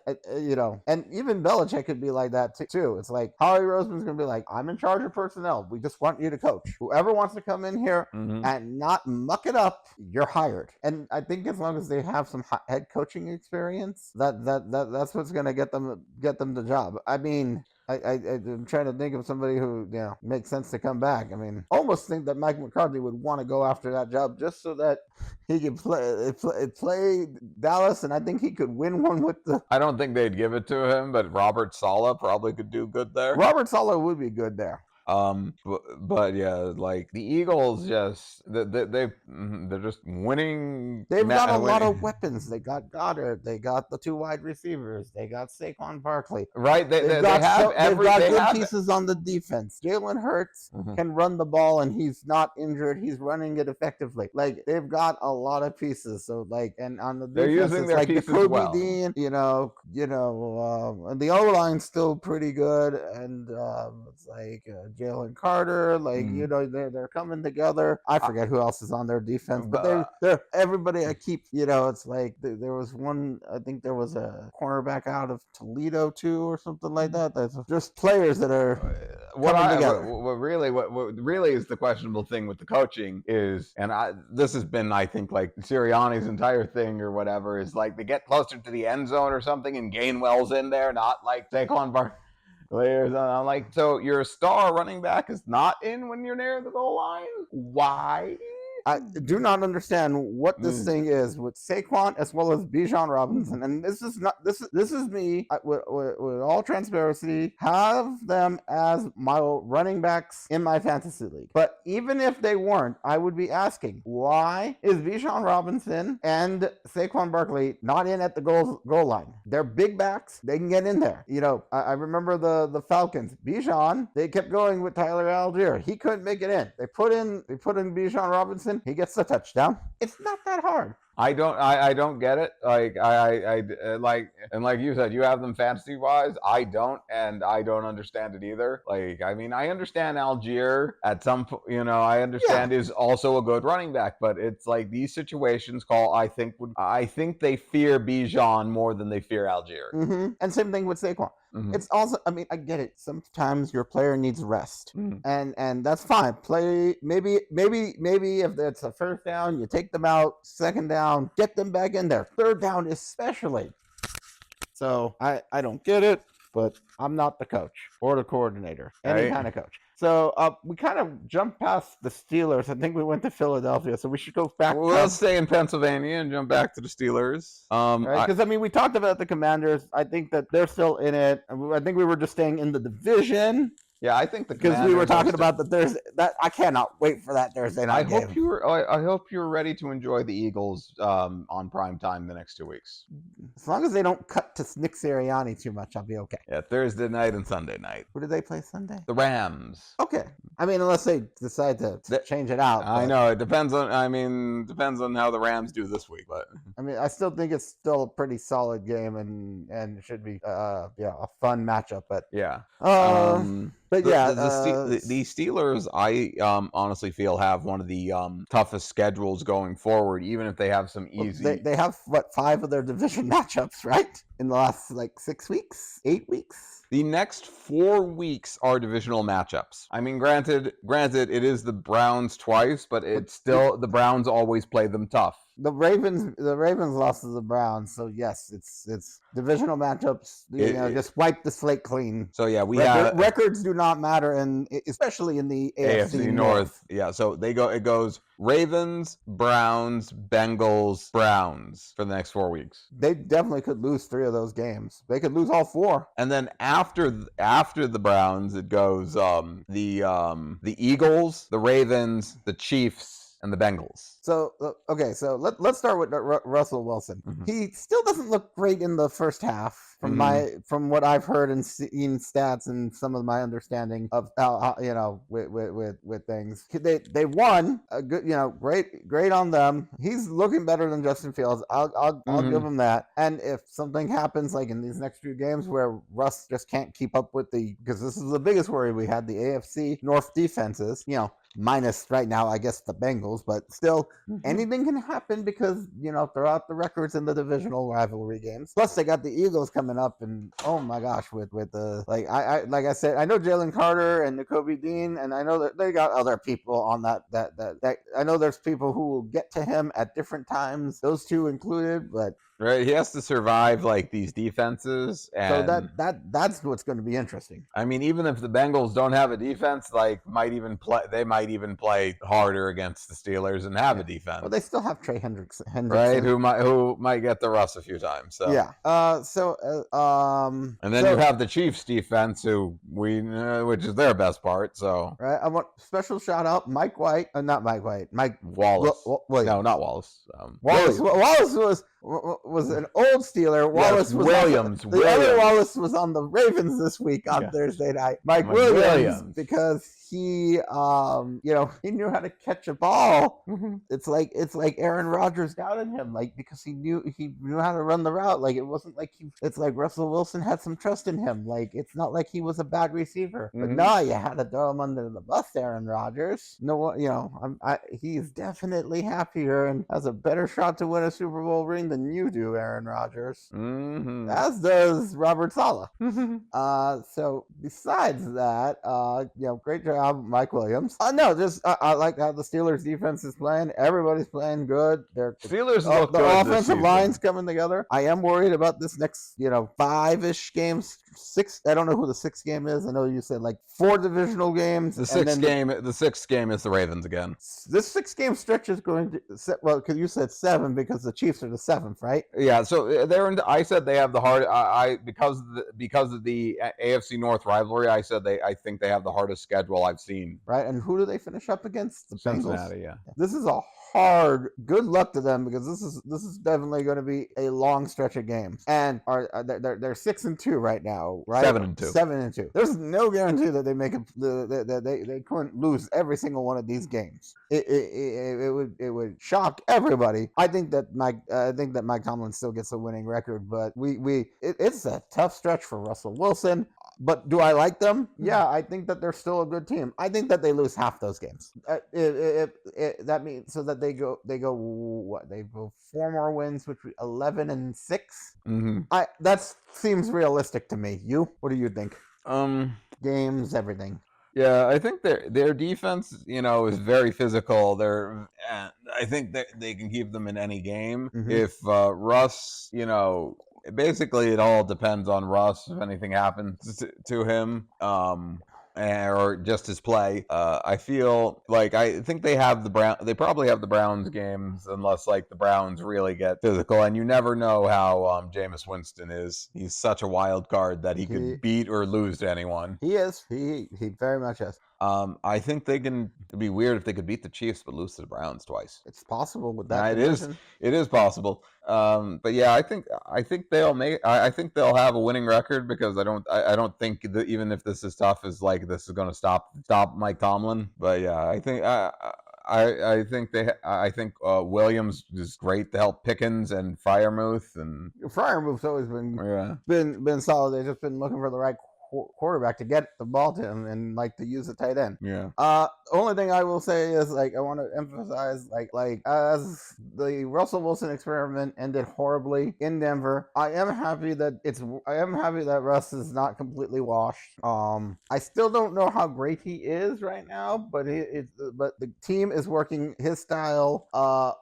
And even Belichick could be like that too. It's like Howie Roseman's gonna be like, I'm in charge of personnel. We just want you to coach. Whoever wants to come in here and not muck it up, you're hired. And I think as long as they have some head coaching experience, that's what's gonna get them the job. I mean, I'm trying to think of somebody who makes sense to come back. I mean, almost think that Mike McCarthy would want to go after that job just so that he could play Dallas, and I think he could win one with the. I don't think they'd give it to him, but Robert Saleh probably could do good there. Robert Saleh would be good there. But yeah, like the Eagles they're just winning. They've got a lot of weapons. They got Goddard. They got the 2 wide receivers. They got Saquon Barkley. Right. They've got good pieces on the defense. Jalen Hurts can run the ball, and he's not injured. He's running it effectively. Like, they've got a lot of pieces. So like, and on the defense, they're using their like pieces the Kobe well. Dean, and the O-line's still pretty good, and it's like Jalen Carter, like they're coming together. I forget who else is on their defense, but they're everybody. I keep it's like there was one. I think there was a cornerback out of Toledo too, or something like that. There's just players that are coming together. What really is the questionable thing with the coaching is, and this has been, I think, like Sirianni's entire thing or whatever, is like they get closer to the end zone or something, and Gainwell's in there, not like Saquon Barkley. I'm like, so your star running back is not in when you're near the goal line? Why? I do not understand what this thing is with Saquon as well as Bijan Robinson, and this is me with all transparency, have them as my running backs in my fantasy league. But even if they weren't, I would be asking, why is Bijan Robinson and Saquon Barkley not in at the goal line? They're big backs; they can get in there. I remember the Falcons. Bijan, they kept going with Tyler Algier. He couldn't make it in. They put in Bijan Robinson. He gets the touchdown. It's not that hard. I don't get it. Like I like you said, you have them fantasy wise. I don't, and I don't understand it either. Like, I mean, I understand Algier at some point. I understand is also a good running back, but it's like these situations I think they fear Bijan more than they fear Algier. And same thing with Saquon. It's also, I mean, I get it. Sometimes your player needs rest, and that's fine. Play maybe if it's a first down, you take them out. Second down, get them back in there. Third down, especially. So I don't get it, but I'm not the coach or the coordinator, any kind of coach. So we kind of jumped past the Steelers. I think we went to Philadelphia, so we should go back. Well, let's stay in Pennsylvania and jump back to the Steelers. Because we talked about the Commanders. I think that they're still in it. I think we were just staying in the division. Yeah, I think the because we were Commanders are talking still- about the Thursday. That I cannot wait for that Thursday night game. I hope you're ready to enjoy the Eagles on prime time the next 2 weeks. As long as they don't cut to Nick Sirianni too much, I'll be okay. Yeah, Thursday night and Sunday night. Who do they play Sunday? The Rams. Okay. I mean, unless they decide to change it out. I know it depends on. I mean, depends on how the Rams do this week, but I mean, I still think it's still a pretty solid game and it should be a fun matchup. But yeah. But the Steelers, I honestly feel have one of the toughest schedules going forward, even if they have some easy. They have 5 of their division matchups, right? In the last 6 weeks, 8 weeks. The next 4 weeks are divisional matchups. I mean, granted, it is the Browns twice, but it's still the Browns always play them tough. The Ravens lost to the Browns, so yes, it's divisional matchups. Just wipe the slate clean. So yeah, records do not matter, and especially in the AFC North. Yeah, so it goes Ravens, Browns, Bengals, Browns for the next 4 weeks. They definitely could lose 3 of those games. They could lose all 4. And then after the Browns, it goes the Eagles, the Ravens, the Chiefs, and the Bengals. So let's start with Russell Wilson. Mm-hmm. He still doesn't look great in the first half, from what I've heard and seen stats and some of my understanding of how with things. They won a good, great on them. He's looking better than Justin Fields. I'll give him that. And if something happens like in these next few games where Russ just can't keep up with because this is the biggest worry we had, the AFC North defenses, minus right now, I guess, the Bengals, but still anything can happen because, throughout the records in the divisional rivalry games. Plus they got the Eagles coming up and oh my gosh, with the like I said, I know Jalen Carter and Nakobe Dean, and I know that they got other people on that I know there's people who will get to him at different times, those two included, but right, he has to survive these defenses, and so that's what's going to be interesting. I mean, even if the Bengals don't have a defense, they might even play harder against the Steelers and have a defense. Well, they still have Trey Hendrickson, right? Who might get the Russ a few times. So yeah. And then you have the Chiefs defense, which is their best part. So right, I want special shout out Mike Wallace. No, not Wallace. Wallace was an old Steeler. Wallace was Williams. The other Wallace was on the Ravens this week on Thursday night. Mike Williams, because he he knew how to catch a ball. It's like Aaron Rodgers doubted him, because he knew how to run the route. It wasn't like it's like Russell Wilson had some trust in him. It's not like he was a bad receiver. But no, you had to throw him under the bus, Aaron Rodgers. No, he's definitely happier and has a better shot to win a Super Bowl ring than you do, Aaron Rodgers. As does Robert Saleh. So besides that, great job, Mike Williams. I like how the Steelers defense is playing. Everybody's playing good. Steelers look good. The offensive line's coming together. I am worried about this next, 5-ish games. 6. I don't know who the 6th game is. I know you said 4 divisional games. The sixth game is the Ravens again. This 6-game stretch is going to because you said 7 because the Chiefs are the 7th, right? Yeah. So I said they have the hard. Because of the AFC North rivalry, I think they have the hardest schedule I've seen. Right. And who do they finish up against? The Cincinnati. Bengals. Yeah. This is a hard. Good luck to them because this is definitely going to be a long stretch of games. And they're 6-2 right now, right? 7-2. 7-2. There's no guarantee that they make that they couldn't lose every single one of these games. It would shock everybody. I think that Mike Tomlin still gets a winning record, but it's a tough stretch for Russell Wilson. But do I like them? Yeah, I think that they're still a good team. I think that they lose half those games. That means so that they go what? They go 4 more wins, which 11-6. That seems realistic to me. What do you think? Games, everything. Yeah, I think their defense, is very physical. I think they can keep them in any game. If Russ, basically it all depends on Russ if anything happens to him. or just his play. I feel like I think they probably have the Browns games unless like the Browns really get physical, and you never know how Jameis Winston is. He's such a wild card that he could beat or lose to anyone. He is. He very much is. I think it'd be weird if they could beat the Chiefs but lose to the Browns twice. It's possible with that. It is possible. But yeah, I think I think they'll have a winning record because I don't think that even if this is tough, is like this is going to stop Mike Tomlin. But yeah, I think I think Williams is great to help Pickens and Freiermuth, and Freiermuth's always been solid. They've just been looking for the right quarterback to get the ball to him and like to use the tight end. Only thing I will say is like I want to emphasize like as the Russell Wilson experiment ended horribly in Denver, I am happy that Russ is not completely washed. I still don't know how great he is right now, but the team is working his style.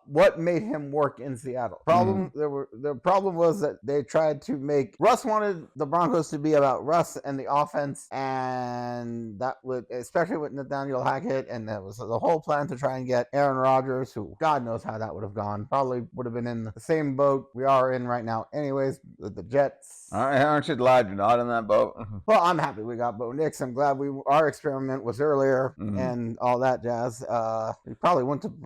What made him work in Seattle? The problem was that they tried to make Russ wanted the Broncos to be about Russ and the offense, and that would, especially with Nathaniel Hackett, and that was the whole plan to try and get Aaron Rodgers, who God knows how that would have gone. Probably would have been in the same boat we are in right now anyways, with the Jets. Aren't you glad you're not in that boat? Well, I'm happy we got Bo Nix. I'm glad our experiment was earlier and all that jazz. He probably wouldn't have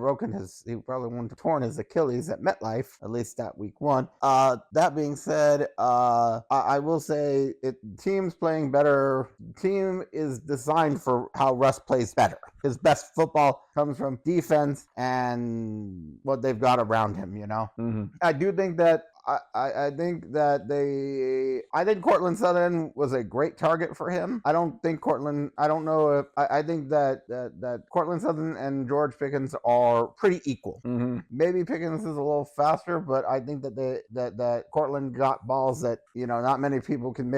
torn his Achilles at MetLife, at least that week 1. That being said, I will say teams playing better. Team is designed for how Russ plays better. His best football comes from defense and what they've got around him, you know? I do think that I think Courtland Sutton was a great target for him. I think that Courtland Sutton and George Pickens are pretty equal. Maybe Pickens is a little faster, but I think that Courtland got balls that, you know, not many people can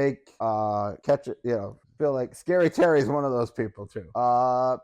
catch it, you know. Feel like Scary Terry's one of those people too.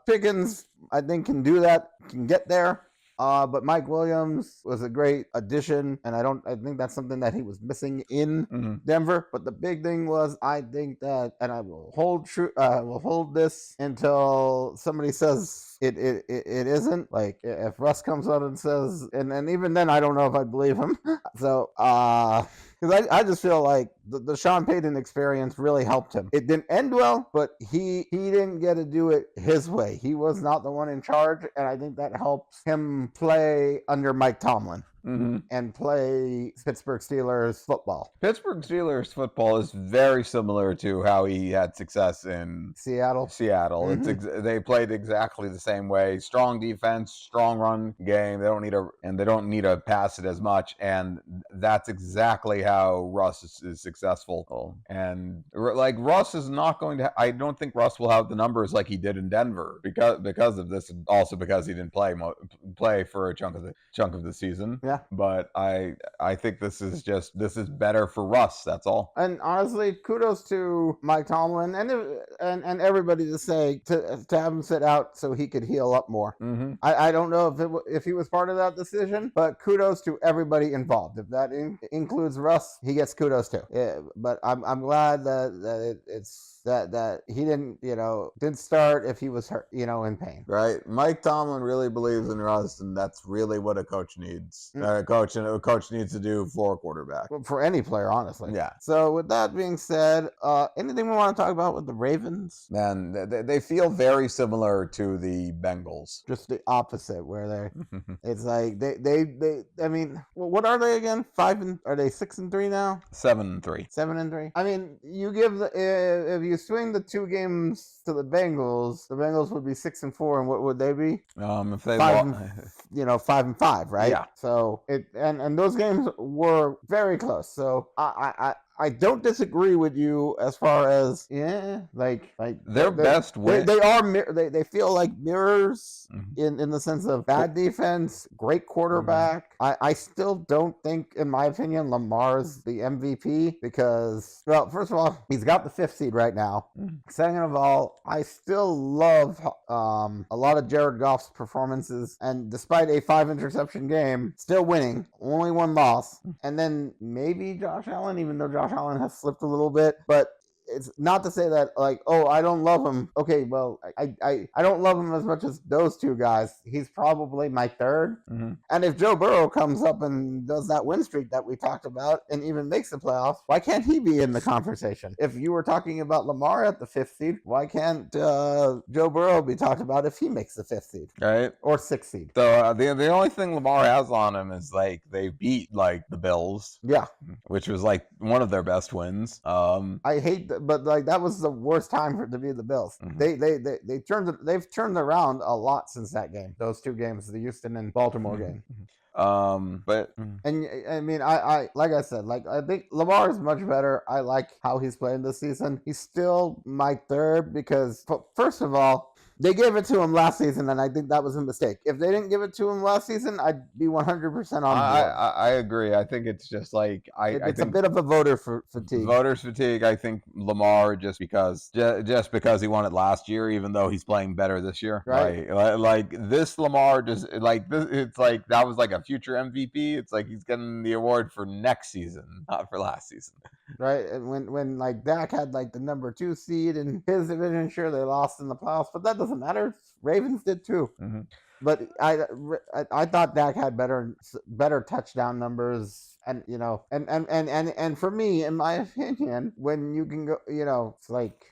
Pickens, I think, can do that, can get there. But Mike Williams was a great addition, and I think that's something that he was missing in Denver. But the big thing was, I think that, and I will hold this until somebody says it isn't. Like if Russ comes out and says, and even then, I don't know if I believe him. So, because I just feel like the Sean Payton experience really helped him. It didn't end well, but he didn't get to do it his way. He was not the one in charge, and I think that helps him play under Mike Tomlin. And play Pittsburgh Steelers football. Pittsburgh Steelers football is very similar to how he had success in Seattle. They played exactly the same way. Strong defense, strong run game. They don't need to pass it as much, and that's exactly how Russ is successful. And like Russ is not going to. I don't think Russ will have the numbers like he did in Denver because of this, and also because he didn't play for a chunk of the season. Yeah. But I think this is better for Russ. That's all. And honestly, kudos to Mike Tomlin and everybody to have him sit out so he could heal up more. I don't know if he was part of that decision, but kudos to everybody involved. If that includes Russ, he gets kudos too. Yeah, but I'm glad that he didn't start if he was hurt, in pain. Right. Mike Tomlin really believes in Russ, and that's really what a coach needs. A coach needs to do for a quarterback. Well, for any player, honestly. Yeah. So with that being said, anything we want to talk about with the Ravens? Man, they feel very similar to the Bengals. Just the opposite, where it's like they I mean, what are they again? Are they 6-3 now? 7-3. 7-3. I mean, you give if you swing the 2 games to the Bengals would be 6-4, and what would they be? If they 5-5, right? Yeah. So and those games were very close. So I don't disagree with you as far as like their best win. They feel like mirrors in the sense of bad defense, great quarterback. I still don't think, in my opinion, Lamar's the MVP because, well, first of all, he's got the 5th seed right now. Second of all, I still love a lot of Jared Goff's performances, and despite a 5 interception game, still winning, only 1 loss, and then maybe Josh Allen, even though Josh Allen has slipped a little bit, but it's not to say that like, oh, I don't love him. Okay, well, I don't love him as much as those two guys. He's probably my third. Mm-hmm. And if Joe Burrow comes up and does that win streak that we talked about and even makes the playoffs, why can't he be in the conversation? If you were talking about Lamar at the 5th seed, why can't Joe Burrow be talked about if he makes the 5th seed? Right. Or 6th seed. So the only thing Lamar has on him is like they beat like the Bills. Yeah. Which was like one of their best wins. I hate but like that was the worst time for it to be the Bills. Mm-hmm. They've turned around a lot since that game. Those two games, the Houston and Baltimore game. But and I mean, I like I said, like I think Lamar is much better. I like how he's playing this season. He's still my third because first of all, they gave it to him last season, and I think that was a mistake. If they didn't give it to him last season, I'd be 100% on board. I agree. I think it's just like it's a bit of a voter fatigue. Voters fatigue. I think Lamar just because he won it last year, even though he's playing better this year. Right. Like this Lamar just like this. It's like that was like a future MVP. It's like he's getting the award for next season, not for last season. Right. And when like Dak had like the number 2 seed in his division, sure they lost in the playoffs, but that doesn't matter. Ravens did too. Mm-hmm. But I thought Dak had better touchdown numbers, and you know, and for me, in my opinion, when you can go, you know, it's like,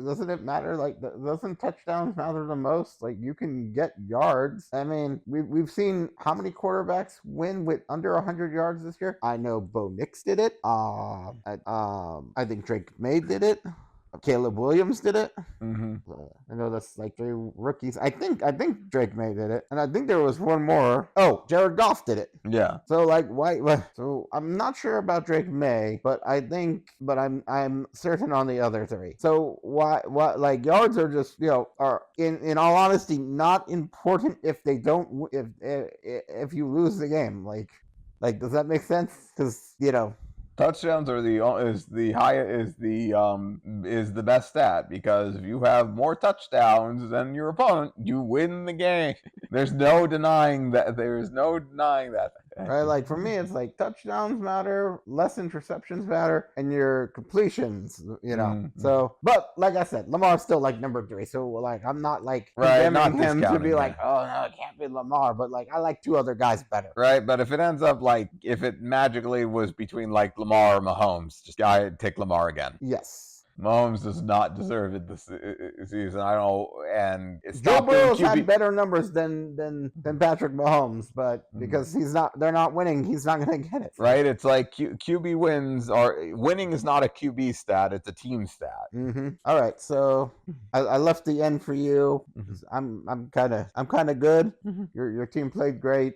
doesn't it matter? Like, doesn't touchdowns matter the most? Like, you can get yards. I mean, we've seen how many quarterbacks win with under 100 yards this year. I know Bo Nix did it. I think Drake May did it. Caleb Williams did it. Mm-hmm. I know that's like 3 rookies. I think Drake May did it, and I think there was one more. Oh, Jared Goff did it. Yeah. So like, why? So I'm not sure about Drake May, but I'm certain on the other 3. So why? Like, yards are just, you know, are in all honesty not important if they don't if you lose the game. Like does that make sense? Because, you know, touchdowns are is the best stat, because if you have more touchdowns than your opponent, you win the game. There's no denying that. Right, like for me, it's like touchdowns matter, less interceptions matter, and your completions, you know. Mm-hmm. So, but like I said, Lamar's still like number 3. So like, I'm not like condemning him to be like, oh no, it can't be Lamar. But like, I like 2 other guys better. Right, but if it ends up like, if it magically was between like Lamar or Mahomes, just I'd take Lamar again. Yes. Mahomes does not deserve it this season. I don't know, and Joe Burrow's had better numbers than Patrick Mahomes, but because they're not winning, he's not going to get it. Right? It's like QB winning is not a QB stat; it's a team stat. Mm-hmm. All right, so I left the end for you. Mm-hmm. I'm kind of good. Mm-hmm. Your team played great.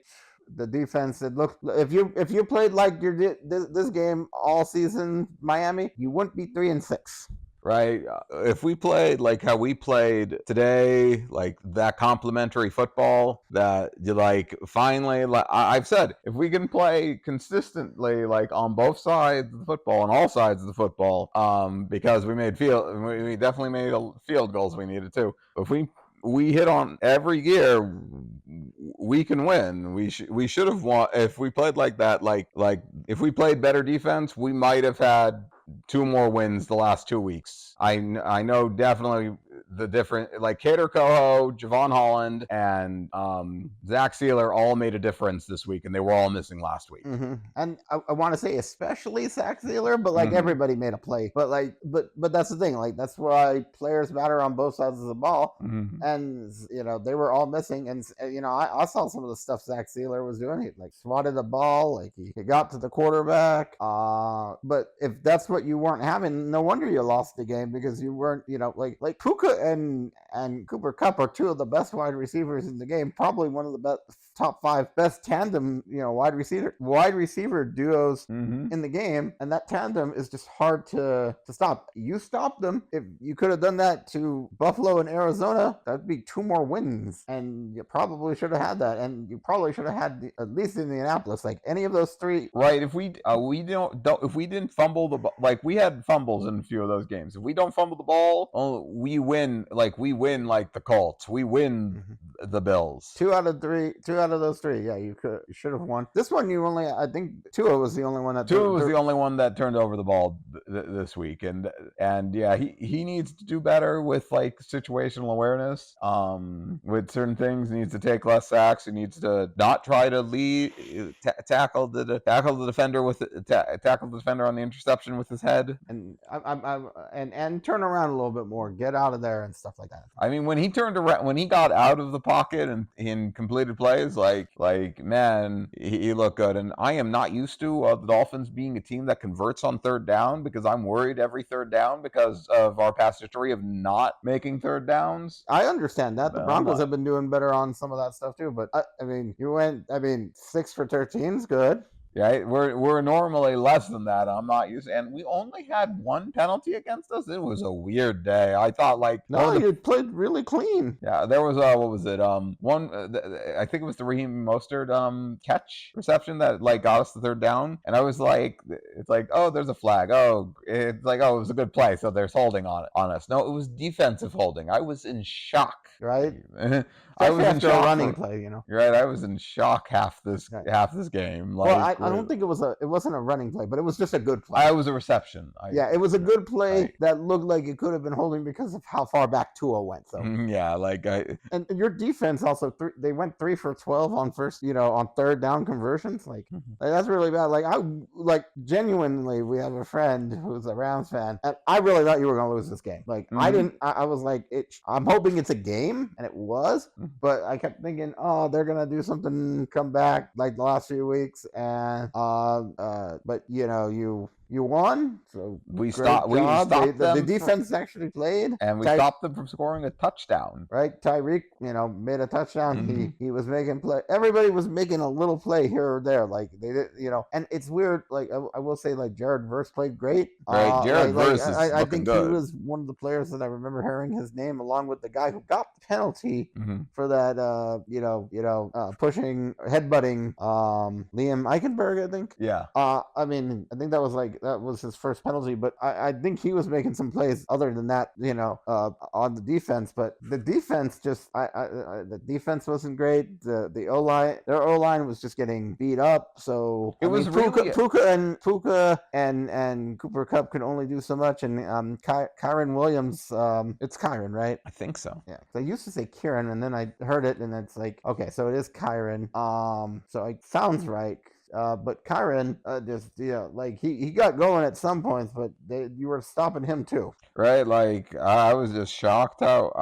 The defense, it looked, if you played like you did this game all season, Miami, you wouldn't be 3-6. Right. If we played like how we played today, like that complimentary football that you like, finally, like I've said, if we can play consistently, like on both sides of the football and all sides of the football, because we definitely made field goals we needed to. If we hit on every gear, we can win. We should have won if we played like that. Like if we played better defense, we might have had 2 more wins the last 2 weeks. I know definitely the different, like Kader Coho, Javon Holland, and Zach Sealer all made a difference this week, and they were all missing last week. Mm-hmm. And I want to say especially Zach Sealer, but like everybody made a play. But like, but that's the thing. Like, that's why players matter on both sides of the ball. Mm-hmm. And you know, they were all missing. And you know, I saw some of the stuff Zach Sealer was doing. He like swatted the ball, like he got to the quarterback. But if that's what you weren't having, no wonder you lost the game, because you weren't, you know, like Puka and Cooper Kupp are 2 of the best wide receivers in the game, probably one of the top 5 best tandem, you know, wide receiver duos in the game, and that tandem is just hard to stop. You stopped them. If you could have done that to Buffalo and Arizona, that'd be 2 more wins, and you probably should have had that, and you probably should have had at least Indianapolis, like any of those 3. Right. If we didn't fumble the ball, like we had fumbles in a few of those games. If we don't fumble the ball, we win win like the Colts. We win the Bills. 2 out of those 3. Yeah, you should have won. This one you only, I think Tua was the only one that the only one that turned over the ball this week, and yeah, he needs to do better with like situational awareness. With certain things, he needs to take less sacks. He needs to not try to tackle the defender tackle the defender on the interception with his head, and and turn around a little bit more, get out of there and stuff like that. I mean, when he turned around, when he got out of the pocket and in completed plays, like man, he looked good. And I am not used to the Dolphins being a team that converts on third down, because I'm worried every third down because of our past history of not making third downs. I understand that. The Broncos have been doing better on some of that stuff too, but I mean, 6 for 13 is good. Yeah, we're normally less than that. I'm not used, and we only had 1 penalty against us. It was a weird day. I thought you played really clean. Yeah, there was what was it? One I think it was the Raheem Mostert catch reception that got us the third down, and I was like, it's like, oh, there's a flag. Oh, it's like, oh, it was a good play, so there's holding on us. No, it was defensive holding. I was in shock. Right. I was in shock. A running play, Right. I was in shock half this game. Well, I don't think it wasn't a running play, but it was just a good play. It was a reception. It was a good play that looked like it could have been holding because of how far back Tua went. So yeah, and your defense also they went 3 for 12 on on third down conversions. Like that's really bad. I genuinely, we have a friend who's a Rams fan, and I really thought you were going to lose this game. I was like, I'm hoping it's a game, and it was. But I kept thinking, oh, they're gonna do something, come back like the last few weeks, and but you won, so we stopped them. The defense actually played, and we stopped them from scoring a touchdown. Right, Tyreek, made a touchdown. He was making play. Everybody was making a little play here or there, like they did, And it's weird. Like I will say, Jared Verse played great. Right, Jared Verse is I think good. He was one of the players that I remember hearing his name, along with the guy who got the penalty for that, pushing, headbutting, Liam Eichenberg, I think. Yeah. I mean, I think that was his first penalty, but I think he was making some plays other than that, on the defense. But the defense the defense wasn't great. The O-line, their O-line was just getting beat up. So Puka and Cooper Kupp could only do so much, and Kyren Williams, it's Kyren, right? I think so. Yeah, I used to say Kieran, and then I heard it, and it's like, okay, so it is Kyren. So it sounds right. But Kyren, he got going at some points, but you were stopping him too. Right, I was just shocked how it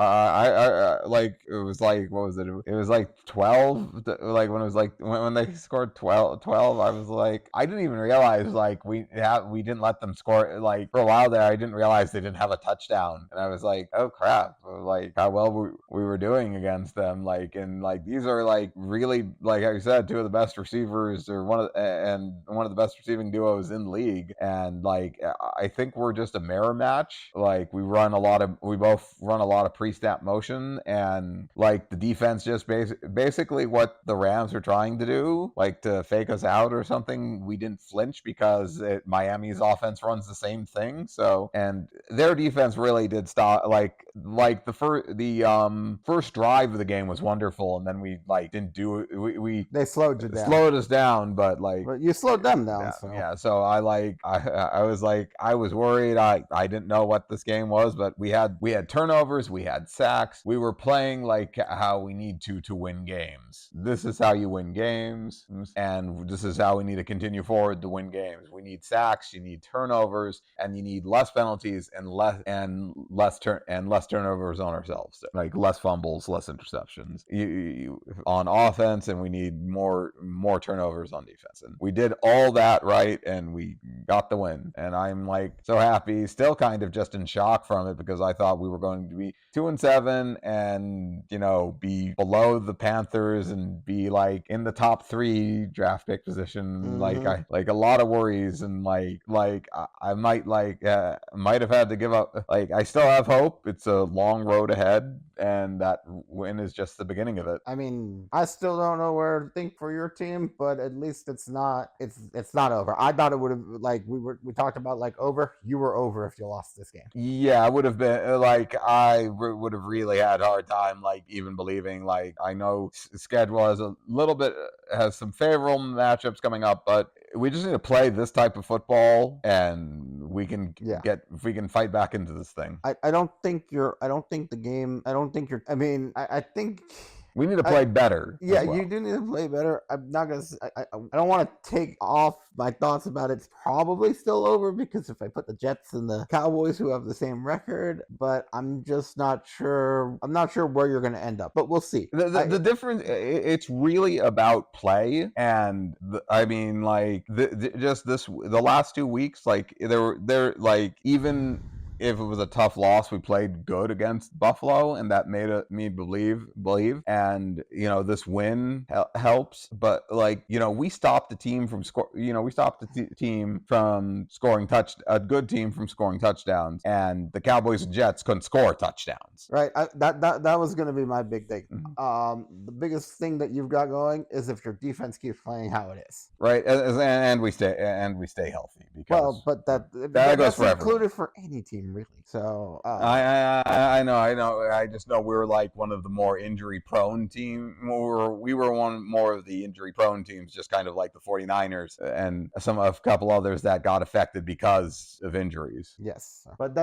was what was it? It was 12. When it was when they scored 12, I was like, I didn't even realize we didn't let them score. For a while there, I didn't realize they didn't have a touchdown, and I was like, oh crap, how well we were doing against them. These are really, like I said, 2 of the best receivers, or one of the best receiving duos in the league, and I think we're just a mirror match. We both run a lot of pre-snap motion, and the defense just basically what the Rams are trying to do, to fake us out or something. We didn't flinch because Miami's offense runs the same thing. So, and their defense really did stop. The first drive of the game was wonderful, and then we didn't do it. They slowed you down. Slowed us down, but you slowed them down. So I was worried. I didn't know what this game was, but we had turnovers, we had sacks. We were playing how we need to win games. This is how you win games, and this is how we need to continue forward to win games. We need sacks, you need turnovers, and you need less penalties and less turnovers on ourselves. Less fumbles, less interceptions on offense, and we need more turnovers on defense. And we did all that right, and we got the win. And I'm so happy, still kind of just in shock from it, because I thought we were going to be 2-7 and be below the Panthers and be in the top 3 draft pick position. A lot of worries, and I might have had to give up. I still have hope. It's a long road ahead, and that win is just the beginning of it. I mean, I still don't know where to think for your team, but at least it's not over. I thought it would have like we talked about like over. You were over if you lost this game. Yeah, I would have been like would have really had a hard time like even believing. Like I know schedule has a little bit has some favorable matchups coming up, but we just need to play this type of football, and we can if we can fight back into this thing. I don't think the game. I don't think you're. I mean, I think. We need to play better. Yeah, you do need to play better. I'm not gonna. I don't want to take off my thoughts about it's probably still over, because if I put the Jets and the Cowboys, who have the same record, but I'm just not sure. I'm not sure where you're going to end up, but we'll see. The difference. It's really about play, and I mean, like the last 2 weeks, like they're like even. If it was a tough loss, we played good against Buffalo, and that made me believe. And this win helps. But like we stopped the team from we stopped the team from scoring a good team from scoring touchdowns, and the Cowboys and Jets couldn't score touchdowns. Right. That was going to be my big thing. The biggest thing that you've got going is if your defense keeps playing how it is. Right, and we stay healthy. Because but that goes for included for any team. Really. So I know. I just know we're like one of the more injury-prone team. We were one more of the injury-prone teams, just kind of like the 49ers and a couple others that got affected because of injuries. Yes, but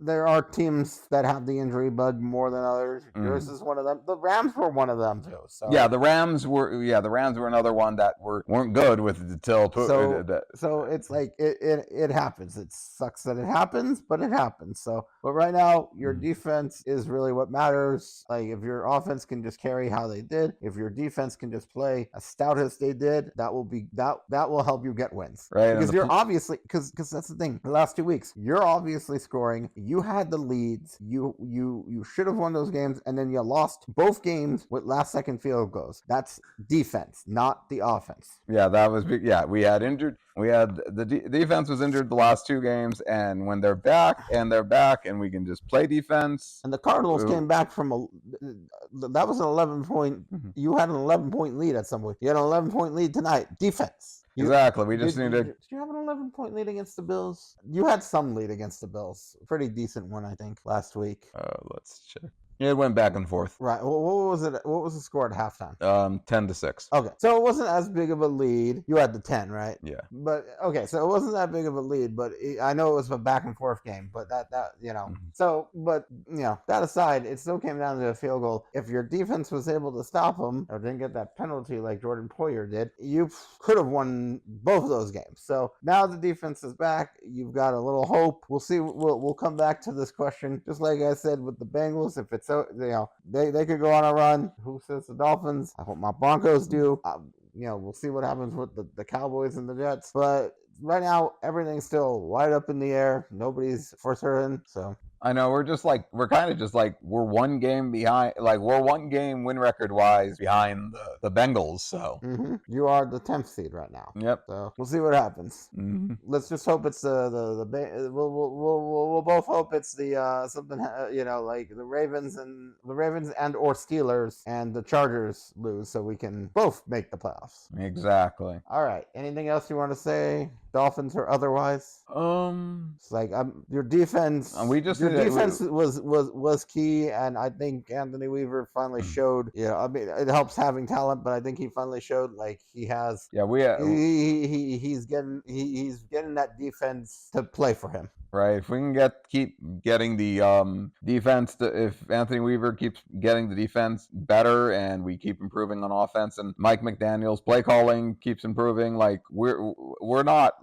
there are teams that have the injury bug more than others. Yours is one of them. The Rams were one of them too. So yeah, the Rams were another one that weren't good with until. So it's like it happens. It sucks that it happens, but it happens. So, but right now your defense is really what matters. Like if your offense can just carry how they did, if your defense can just play as stout as they did, that will help you get wins. Right, because you're obviously because that's the thing. The last 2 weeks, you're obviously scoring. You had the leads. You should have won those games, and then you lost both games with last-second field goals. That's defense, not the offense. Yeah, that was big. Yeah, we had injured. We had the defense was injured the last 2 games, and when they're back, and we can just play defense. And the Cardinals came back from that was an 11-point. You had an 11-point lead at some point. You had an 11-point lead tonight. Defense. Exactly. We just need to. Did you have an 11-point lead against the Bills? You had some lead against the Bills. Pretty decent one, I think, last week. Let's check. It went back and forth. Right. Well, what was it? What was the score at halftime? 10-6. Okay. So it wasn't as big of a lead. You had the 10, right? Yeah. But okay, so it wasn't that big of a lead, but I know it was a back and forth game, but that So, but that aside, it still came down to a field goal. If your defense was able to stop them or didn't get that penalty like Jordan Poyer did, you could have won both of those games. So now the defense is back. You've got a little hope. We'll see. We'll come back to this question, just like I said with the Bengals. If it's they could go on a run. Who says the Dolphins? I hope my Broncos do. We'll see what happens with the Cowboys and the Jets. But right now, everything's still wide up in the air. Nobody's for certain. So I know we're kind of just like we're one game behind. Like we're one game win record wise behind the Bengals. So you are the 10th seed right now. Yep. So we'll see what happens. Let's just hope it's we'll both hope it's the something like the Ravens and or Steelers and the Chargers lose, so we can both make the playoffs. Exactly. All right. Anything else you want to say? Dolphins or otherwise? It's like your defense. We just your defense was key, and I think Anthony Weaver finally showed. I mean, it helps having talent, but I think he finally showed like he has. Yeah, he's getting that defense to play for him. Right. If we can keep getting the defense, if Anthony Weaver keeps getting the defense better, and we keep improving on offense, and Mike McDaniel's play calling keeps improving, like we're not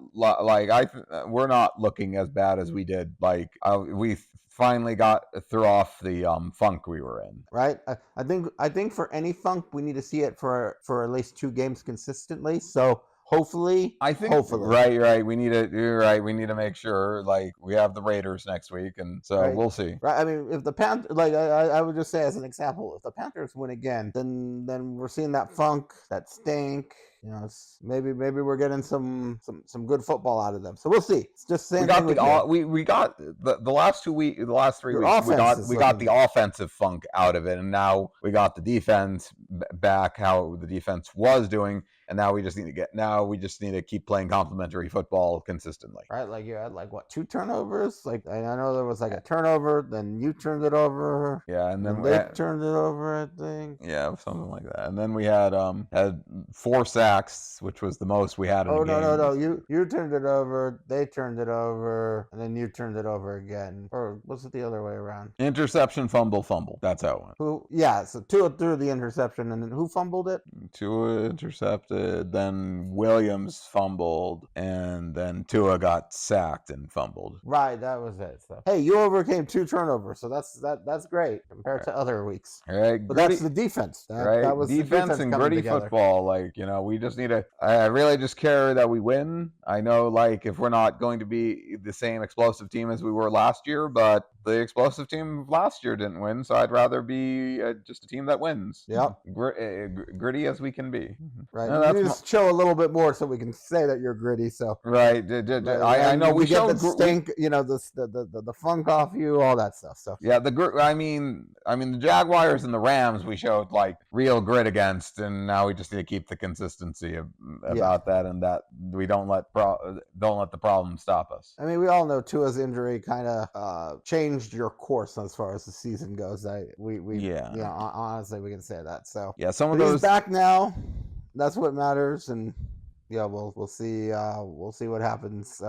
looking as bad as we did. Like we finally got through off the funk we were in. Right. I think for any funk, we need to see it for at least 2 games consistently. So. Hopefully, right. We need to make sure like we have the Raiders next week, and so we'll see. Right. I mean, if the Panthers, like I would just say as an example, if the Panthers win again, then we're seeing that funk, that stink. Maybe we're getting some good football out of them. So we'll see. It's just saying. We got the last 3 weeks. We got the offensive funk out of it, and now we got the defense back. How the defense was doing. and now we just need to keep playing complementary football consistently. Right, like you had like what, 2 turnovers? Like I know there was like a turnover, then you turned it over. Yeah, and then they turned it over, I think. Yeah, something like that. And then we had 4 sacks, which was the most we had in a game. No. You turned it over, they turned it over, and then you turned it over again. Or was it the other way around? Interception, fumble. That's how it went. Yeah, so Tua threw the interception, and then who fumbled it? Tua intercepted, then Williams fumbled, and then Tua got sacked and fumbled. Right, that was it. So hey, you overcame 2 turnovers, so that's great compared to other weeks. All right, but that's the defense. That was defense and gritty football. Like, we just need to. I really just care that we win. I know, like, if we're not going to be the same explosive team as we were last year, but the explosive team last year didn't win, so I'd rather be just a team that wins. Yep, gritty as we can be. Right, no, just chill a little bit more so we can say that you're gritty. So right, I know we get the stink, the funk off you, all that stuff. So yeah, I mean the Jaguars and the Rams we showed like real grit against, and now we just need to keep the consistency about that, and that we don't let the problem stop us. I mean, we all know Tua's injury kind of changed your course as far as the season goes. Honestly, we can say that. So yeah, he's back now. That's what matters, and yeah, we'll see. We'll see what happens.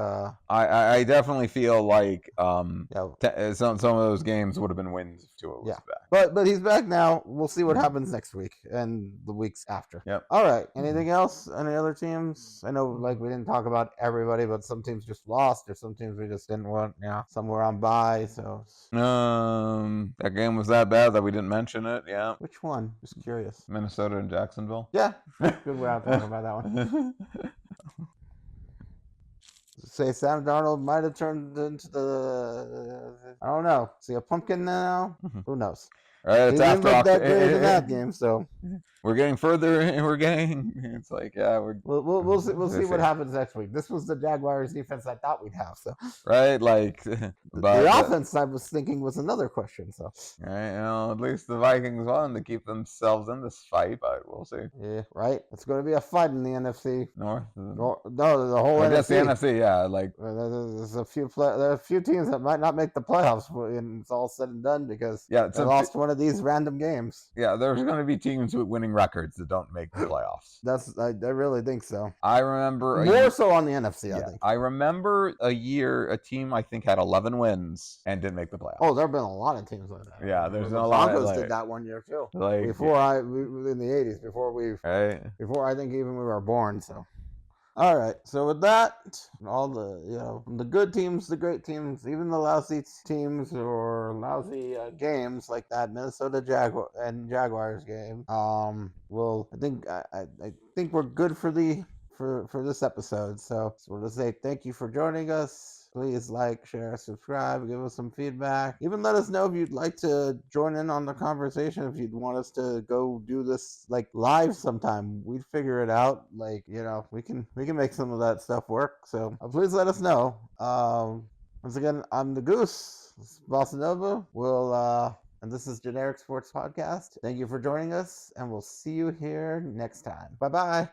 I definitely feel like some of those games would have been wins if Tua was back. But he's back now. We'll see what happens next week and the weeks after. Yep. All right. Anything else? Any other teams? I know, like, we didn't talk about everybody, but some teams just lost, or some teams we just didn't want. Yeah, some were on bye. So that game was that bad that we didn't mention it. Yeah. Which one? Just curious. Minnesota and Jacksonville. Yeah. Good way of talking about that one. Say Sam Darnold might have turned into I don't know. See a pumpkin now? Who knows? All right, it's he after didn't look that great in that game, so we're getting further, and we're getting. It's like, yeah, we'll see what happens next week. This was the Jaguars defense I thought we'd have. So right, like the offense I was thinking was another question. So right, at least the Vikings won to keep themselves in this fight, but we'll see. Yeah, right. It's going to be a fight in the NFC North. No, the whole NFC. That's the NFC, yeah. Like there's there are a few teams that might not make the playoffs when it's all said and done because they lost one of these random games. Yeah, there's going to be teams with winning records that don't make the playoffs. I really think so. I remember more so on the NFC. I think I remember a team I think had 11 wins and didn't make the playoffs. Oh, there've been a lot of teams like that. Yeah, there's the a lot. Broncos did that one year too. Like in the 80s, before I think even we were born. So. All right. So with that, all the good teams, the great teams, even the lousy teams or lousy games like that Minnesota Jaguars game. I think we're good for this episode. So we'll just say thank you for joining us. Please like, share, subscribe, give us some feedback. Even let us know if you'd like to join in on the conversation. If you'd want us to go do this like live sometime, we'd figure it out. Like, we can make some of that stuff work. So please let us know. Once again, I'm the Goose. This is Bossa Nova. And this is Generic Sports Podcast. Thank you for joining us, and we'll see you here next time. Bye-bye.